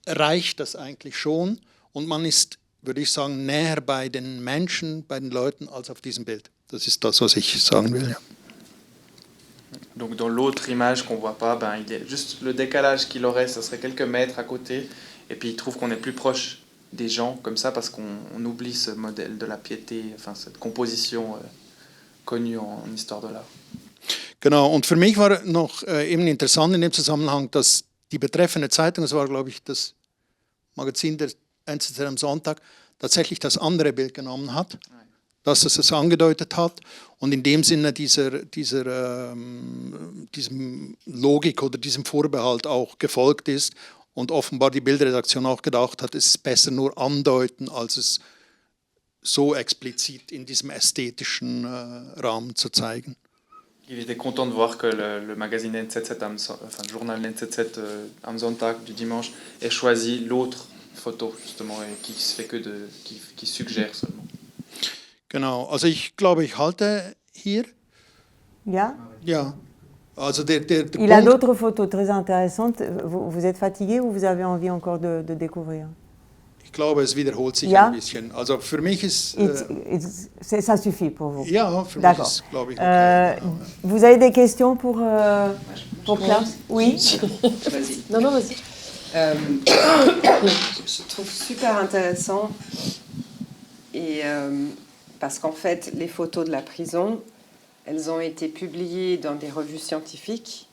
reicht das eigentlich schon. Und man ist, würde ich sagen, näher bei den Menschen, bei den Leuten als auf diesem Bild. Das ist das, was ich sagen will. Ja. Donc dans l'autre image qu'on voit pas, ben, il est juste le décalage qu'il aurait, ce serait quelques mètres à côté. Et puis il trouve qu'on est plus proche des gens comme ça parce qu'on oublie ce modèle de la piété, enfin cette composition connue en histoire de l'art. Genau, und für mich war noch eben interessant in dem Zusammenhang, dass die betreffende Zeitung, das war glaube ich das Magazin der NZZ am Sonntag, tatsächlich das andere Bild genommen hat, dass es angedeutet hat und in dem Sinne diesem Logik oder diesem Vorbehalt auch gefolgt ist und offenbar die Bildredaktion auch gedacht hat, es ist besser nur andeuten, als es so explizit in diesem ästhetischen Rahmen zu zeigen. Il était content de voir que le magazine NZZ, enfin le journal NZZ am Sonntag du dimanche ait choisi l'autre photo justement et qui se fait que qui suggère seulement. Genau, also ich glaube, ich halte hier. Ja? Ja. Also der Il a d'autres photos très intéressantes. Vous êtes fatigué ou vous avez envie encore de découvrir? Ich glaube, es wiederholt sich Ja? ein bisschen. Also für mich ist... Ça suffit pour vous? Ja, für mich ist, glaube ich, okay. Vous avez des questions pour Klaus? Oui? Vas-y. Non, vas-y. Je trouve super intéressant et parce qu'en fait les photos de la prison, elles ont été publiées dans des revues scientifiques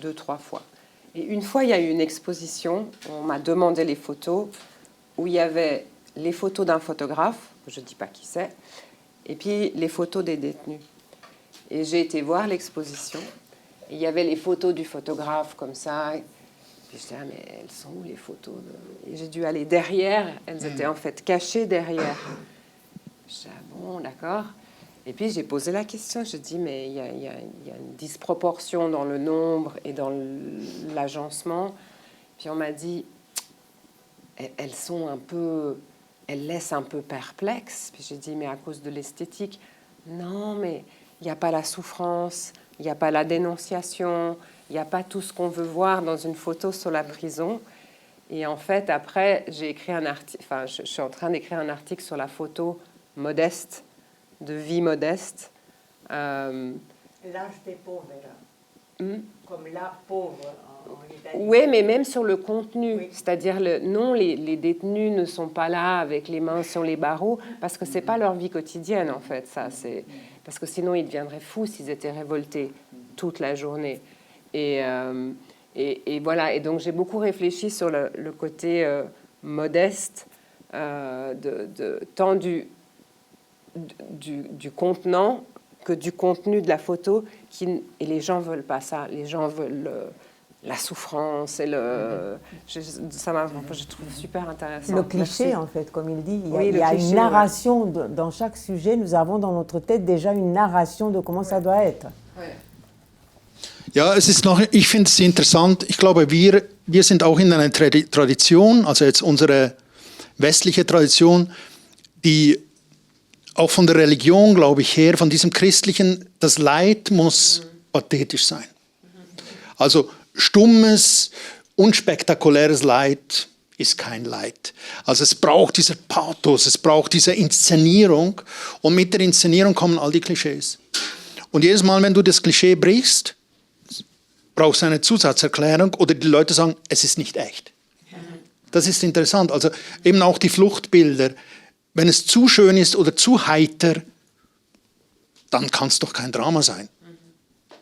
deux, trois fois. Et une fois, il y a eu une exposition, on m'a demandé les photos, où il y avait les photos d'un photographe, je ne dis pas qui c'est, et puis les photos des détenus. Et j'ai été voir l'exposition, et il y avait les photos du photographe comme ça. Puis je disais, ah, mais elles sont où les photos Et j'ai dû aller derrière, elles étaient en fait cachées derrière. Je disais, ah bon, d'accord. Et puis j'ai posé la question, je dis, mais il y a une disproportion dans le nombre et dans l'agencement. Puis on m'a dit, elles sont un peu, elles laissent un peu perplexe. Puis j'ai dit, mais à cause de l'esthétique. Non, mais il n'y a pas la souffrance, il n'y a pas la dénonciation, il n'y a pas tout ce qu'on veut voir dans une photo sur la prison. Et en fait, après, j'ai écrit un article, enfin, je suis en train d'écrire un article sur la photo modeste, de vie modeste. L'âge des pauvres, comme la pauvre en Italie. Oui, mais même sur le contenu. Oui. C'est-à-dire, non, les détenus ne sont pas là avec les mains sur les barreaux, parce que ce n'est pas leur vie quotidienne, en fait. Ça, parce que sinon, ils deviendraient fous s'ils étaient révoltés toute la journée. Et voilà. Et donc, j'ai beaucoup réfléchi sur le côté modeste, tant du contenant que du contenu de la photo. Et les gens veulent pas ça. Les gens veulent la souffrance et je trouve super intéressant. Le cliché, Merci. en fait, comme il dit. Oui, Il y a cliché, une narration dans chaque sujet. Nous avons dans notre tête déjà une narration de comment ça doit être. Ouais. Ja, es ist noch, ich finde es interessant. Ich glaube, wir sind auch in einer Tradition, also jetzt unsere westliche Tradition, die auch von der Religion, glaube ich, her, von diesem Christlichen, das Leid muss pathetisch sein. Also stummes, unspektakuläres Leid ist kein Leid. Also es braucht dieser Pathos, es braucht diese Inszenierung und mit der Inszenierung kommen all die Klischees. Und jedes Mal, wenn du das Klischee brichst, brauchst du eine Zusatzerklärung oder die Leute sagen, es ist nicht echt. Das ist interessant. Also eben auch die Fluchtbilder. Wenn es zu schön ist oder zu heiter, dann kann es doch kein Drama sein.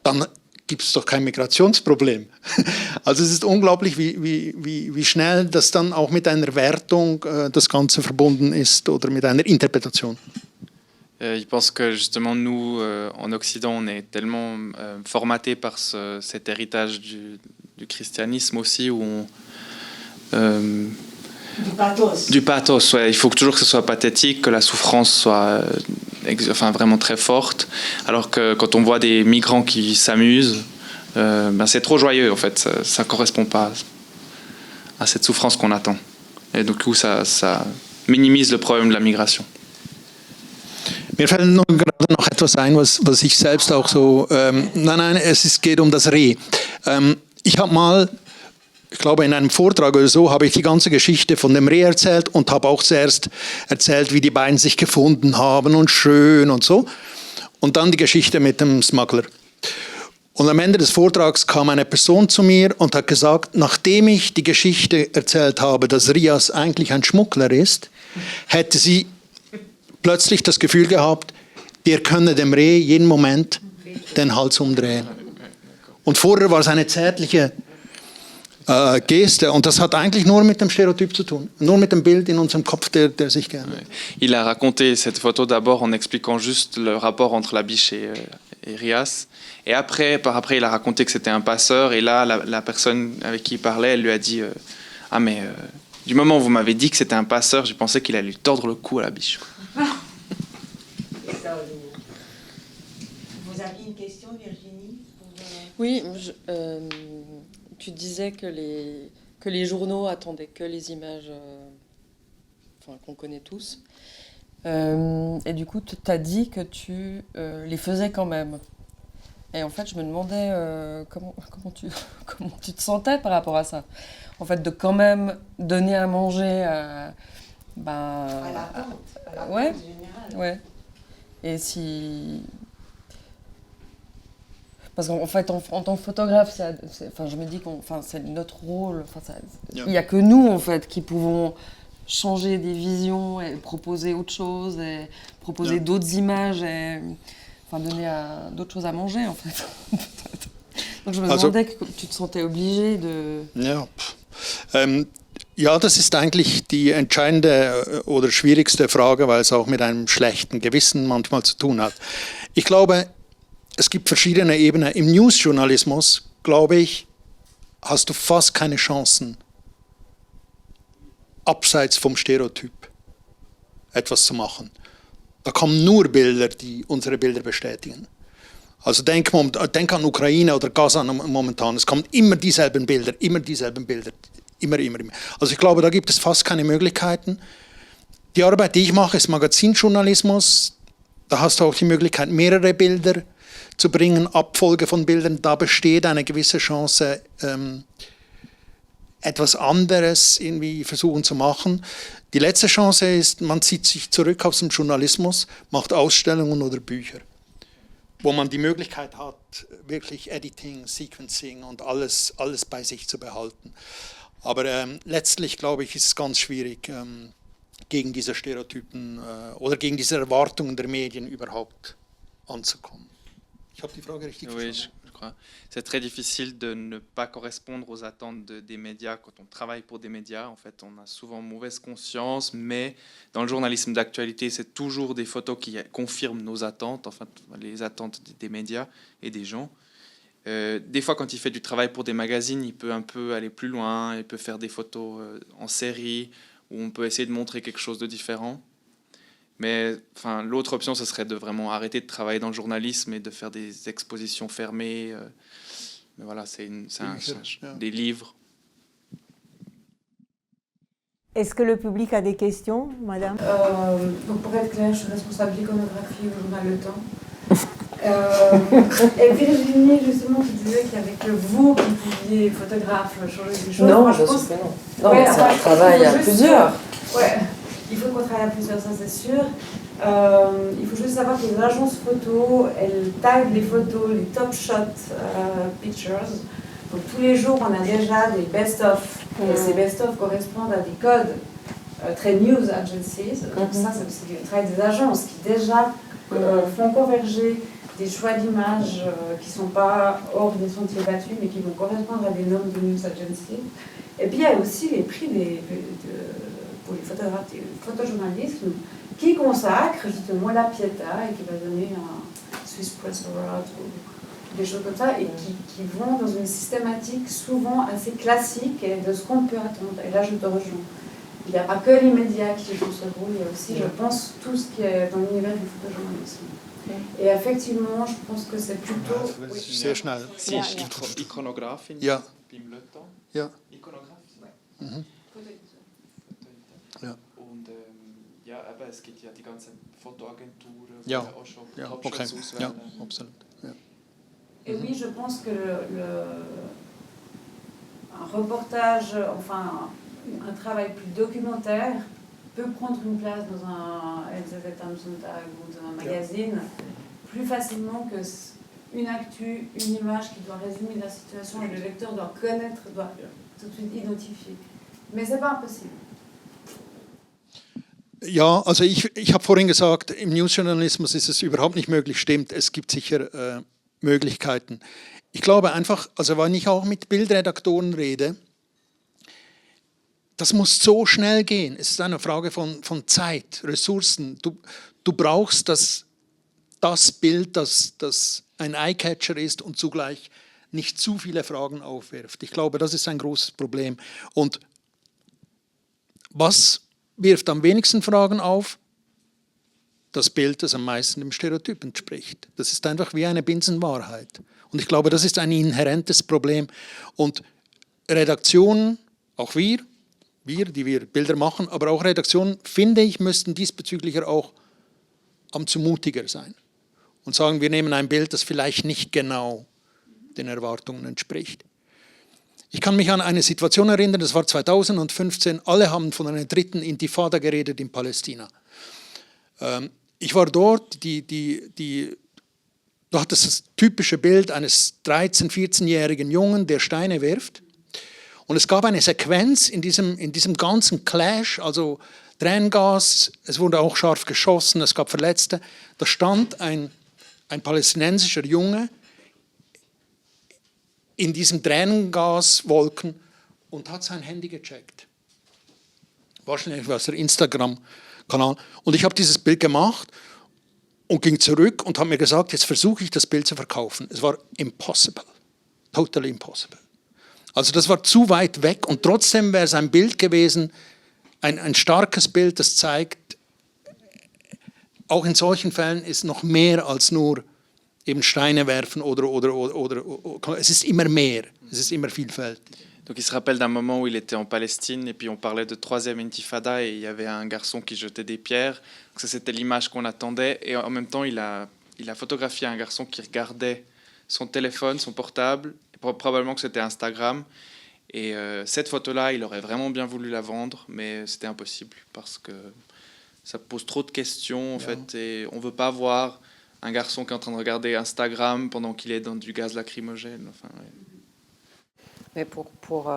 Dann gibt es doch kein Migrationsproblem. Also es ist unglaublich, wie schnell das dann auch mit einer Wertung das Ganze verbunden ist oder mit einer Interpretation. Je pense que justement nous, en Occident, on est tellement formatés par cet héritage du christianisme aussi, où on... Du pathos. Du pathos, ouais. Il faut toujours que ce soit pathétique, que la souffrance soit vraiment très forte. Alors que quand on voit des migrants qui s'amusent, c'est trop joyeux en fait. Ça ne correspond pas à cette souffrance qu'on attend. Et du coup, ça minimise le problème de la migration. Mir fällt nur gerade noch etwas ein, was ich selbst auch so. Nein, geht um das Reh. Ich habe mal, ich glaube in einem Vortrag oder so, habe ich die ganze Geschichte von dem Reh erzählt und habe auch zuerst erzählt, wie die beiden sich gefunden haben und schön und so. Und dann die Geschichte mit dem Smuggler. Und am Ende des Vortrags kam eine Person zu mir und hat gesagt, nachdem ich die Geschichte erzählt habe, dass Rias eigentlich ein Schmuggler ist, hätte sie plötzlich das Gefühl gehabt, wir können dem Reh jeden Moment den Hals umdrehen. Und vorher war es eine zärtliche Geste und das hat eigentlich nur mit dem Stereotyp zu tun, nur mit dem Bild in unserem Kopf, der sich geändert. Il a raconté cette photo d'abord en expliquant juste le rapport entre la biche et Rias. Et après, il a raconté que c'était un passeur. Et là, la personne avec qui il parlait, elle lui a dit ah, mais du moment où vous m'avez dit que c'était un passeur, j'ai pensé qu'il allait lui tordre le cou à la biche. Vous aviez une question, Virginie Oui, tu disais que les journaux attendaient que les images qu'on connaît tous. Et du coup, tu as dit que tu les faisais quand même. Et en fait, je me demandais comment tu te sentais par rapport à ça. En fait, de quand même donner à manger à l'attente ouais, générale. Ouais. Et si... Parce qu'en fait, en tant que photographe, je me dis que c'est notre rôle. Il n'y a que nous, en fait, qui pouvons changer des visions et proposer autre chose, et proposer d'autres images, et donner d'autres choses à manger, en fait. Donc je me demandais que tu te sentais obligé de... Ja, das ist eigentlich die entscheidende oder schwierigste Frage, weil es auch mit einem schlechten Gewissen manchmal zu tun hat. Ich glaube, es gibt verschiedene Ebenen. Im Newsjournalismus, glaube ich, hast du fast keine Chancen, abseits vom Stereotyp etwas zu machen. Da kommen nur Bilder, die unsere Bilder bestätigen. Also denk an Ukraine oder Gaza momentan. Es kommen immer dieselben Bilder. Immer. Also ich glaube, da gibt es fast keine Möglichkeiten. Die Arbeit, die ich mache, ist Magazinjournalismus. Da hast du auch die Möglichkeit, mehrere Bilder zu bringen, Abfolge von Bildern. Da besteht eine gewisse Chance, etwas anderes irgendwie versuchen zu machen. Die letzte Chance ist, man zieht sich zurück aus dem Journalismus, macht Ausstellungen oder Bücher, wo man die Möglichkeit hat, wirklich Editing, Sequencing und alles bei sich zu behalten. Aber letztlich, glaube ich, ist es ganz schwierig, gegen diese Stereotypen oder gegen diese Erwartungen der Medien überhaupt anzukommen. Ich habe die Frage richtig verstanden. Je crois. C'est très difficile de ne pas correspondre aux attentes des médias quand on travaille pour des médias. En fait, on a souvent mauvaise conscience, mais dans le journalisme d'actualité, c'est toujours des photos qui confirment nos attentes, enfin les attentes des médias et des gens. Des fois, quand il fait du travail pour des magazines, il peut un peu aller plus loin, il peut faire des photos en série, où on peut essayer de montrer quelque chose de différent. Mais l'autre option, ce serait de vraiment arrêter de travailler dans le journalisme et de faire des expositions fermées. Mais voilà, des livres. Est-ce que le public a des questions, madame? Donc pour être clair, je suis responsable d'iconographie au journal Le Temps. Et Virginie, justement, tu disais qu'il y avait que vous qui pouviez, photographe, changer des choses. Non, moi, je pense que non. Non, mais c'est un travail à plusieurs. Ouais, il faut qu'on travaille à plusieurs, ça c'est sûr. Il faut juste savoir que les agences photo, elles taguent les photos, les top shot pictures. Donc tous les jours, on a déjà des best-of. Et ces best-of correspondent à des codes très news agencies. Donc ça, c'est le travail des agences qui déjà font converger des choix d'images qui ne sont pas hors des sentiers battus, mais qui vont correspondre à des normes de news agencies. Et puis il y a aussi les prix pour les photographes, le photojournalisme, qui consacre justement la Pietà et qui va donner un Swiss Press Award ou des choses comme ça, et qui vont dans une systématique souvent assez classique de ce qu'on peut attendre. Et là, je te rejoins. Il n'y a pas que les médias qui jouent ce rôle, il y a aussi, je pense, tout ce qui est dans l'univers du photojournalisme. Et effectivement, je pense que c'est plutôt... Sehr schnell. Si, Ikonografin. Ja. Im Le Temps. Ja. Ikonografin. Mhm. Ja. Und ja, aber es geht ja die ganze Fotoagenturen, Ja. auch schon Ja, Hauptstadt okay. auswählen. Ja, absolut. Ja. Et oui, je pense que un reportage, enfin un travail plus documentaire peut prendre une place dans un NZZ am Sonntag ou dans un magazine plus facilement que une actu, une image qui doit résumer la situation et le lecteur doit connaître, doit tout de suite identifier. Mais c'est pas impossible. Ja, also ich habe vorhin gesagt, im Newsjournalismus ist es überhaupt nicht möglich. Stimmt, es gibt sicher Möglichkeiten. Ich glaube einfach, also wenn ich auch mit Bildredaktoren rede, das muss so schnell gehen. Es ist eine Frage von Zeit, Ressourcen. Du brauchst das Bild, das ein Eyecatcher ist und zugleich nicht zu viele Fragen aufwirft. Ich glaube, das ist ein großes Problem. Und was wirft am wenigsten Fragen auf? Das Bild, das am meisten dem Stereotyp entspricht. Das ist einfach wie eine Binsenwahrheit. Und ich glaube, das ist ein inhärentes Problem. Und Redaktionen, auch wir, die wir Bilder machen, aber auch Redaktionen, finde ich, müssten diesbezüglich auch zu mutiger sein. Und sagen, wir nehmen ein Bild, das vielleicht nicht genau den Erwartungen entspricht. Ich kann mich an eine Situation erinnern, das war 2015, alle haben von einer dritten Intifada geredet in Palästina. Ich war dort, du hattest das typische Bild eines 13-, 14-jährigen Jungen, der Steine wirft. Und es gab eine Sequenz in diesem ganzen Clash, also Tränengas, es wurde auch scharf geschossen, es gab Verletzte. Da stand ein palästinensischer Junge in diesen Tränengaswolken und hat sein Handy gecheckt. Wahrscheinlich aus der Instagram-Kanal. Und ich habe dieses Bild gemacht und ging zurück und habe mir gesagt, jetzt versuche ich das Bild zu verkaufen. Es war impossible. Totally impossible. Also das war zu weit weg und trotzdem wäre es ein Bild gewesen, ein starkes Bild, das zeigt, auch in solchen Fällen ist noch mehr als nur eben Steine werfen oder es ist immer mehr, es ist immer vielfältig. Donc il se rappelle d'un moment où il était en Palestine et puis on parlait de troisième intifada et il y avait un garçon qui jetait des pierres. Donc ça c'était l'image qu'on attendait et en même temps il a photographié un garçon qui regardait son téléphone, son portable, et probablement que c'était Instagram. Et cette photo-là, il aurait vraiment bien voulu la vendre, mais c'était impossible parce que ça pose trop de questions en fait et on veut pas voir un garçon qui est en train de regarder Instagram pendant qu'il est dans du gaz lacrymogène. Enfin, ouais. Mais pour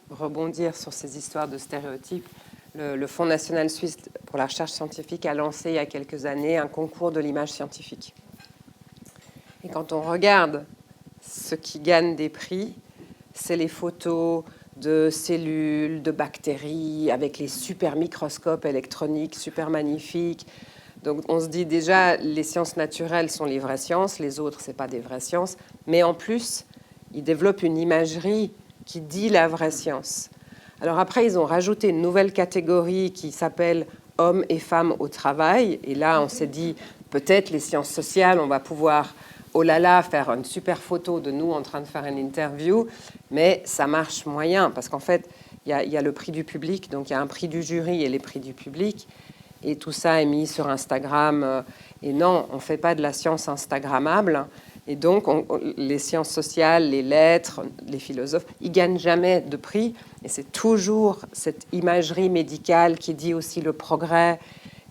rebondir sur ces histoires de stéréotypes, le Fonds national suisse pour la recherche scientifique a lancé il y a quelques années un concours de l'image scientifique. Et quand on regarde ce qui gagne des prix, c'est les photos de cellules, de bactéries, avec les super microscopes électroniques, super magnifiques. Donc on se dit déjà, les sciences naturelles sont les vraies sciences, les autres, ce n'est pas des vraies sciences. Mais en plus, ils développent une imagerie qui dit la vraie science. Alors après, ils ont rajouté une nouvelle catégorie qui s'appelle « hommes et femmes au travail ». Et là, on s'est dit, peut-être les sciences sociales, on va pouvoir, oh là là, faire une super photo de nous en train de faire une interview. Mais ça marche moyen, parce qu'en fait, il y a le prix du public, donc il y a un prix du jury et les prix du public. Et tout ça est mis sur Instagram. Et non, on ne fait pas de la science instagrammable. Et donc, les sciences sociales, les lettres, les philosophes, ils ne gagnent jamais de prix. Et c'est toujours cette imagerie médicale qui dit aussi le progrès,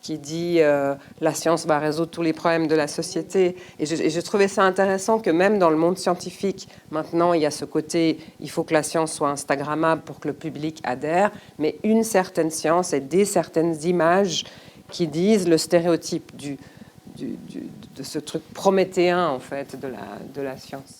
qui dit la science va résoudre tous les problèmes de la société. Et je trouvais ça intéressant que même dans le monde scientifique, maintenant, il y a ce côté, il faut que la science soit instagrammable pour que le public adhère, mais une certaine science et des certaines images qui disent le stéréotype de ce truc prométhéen, en fait, de la science.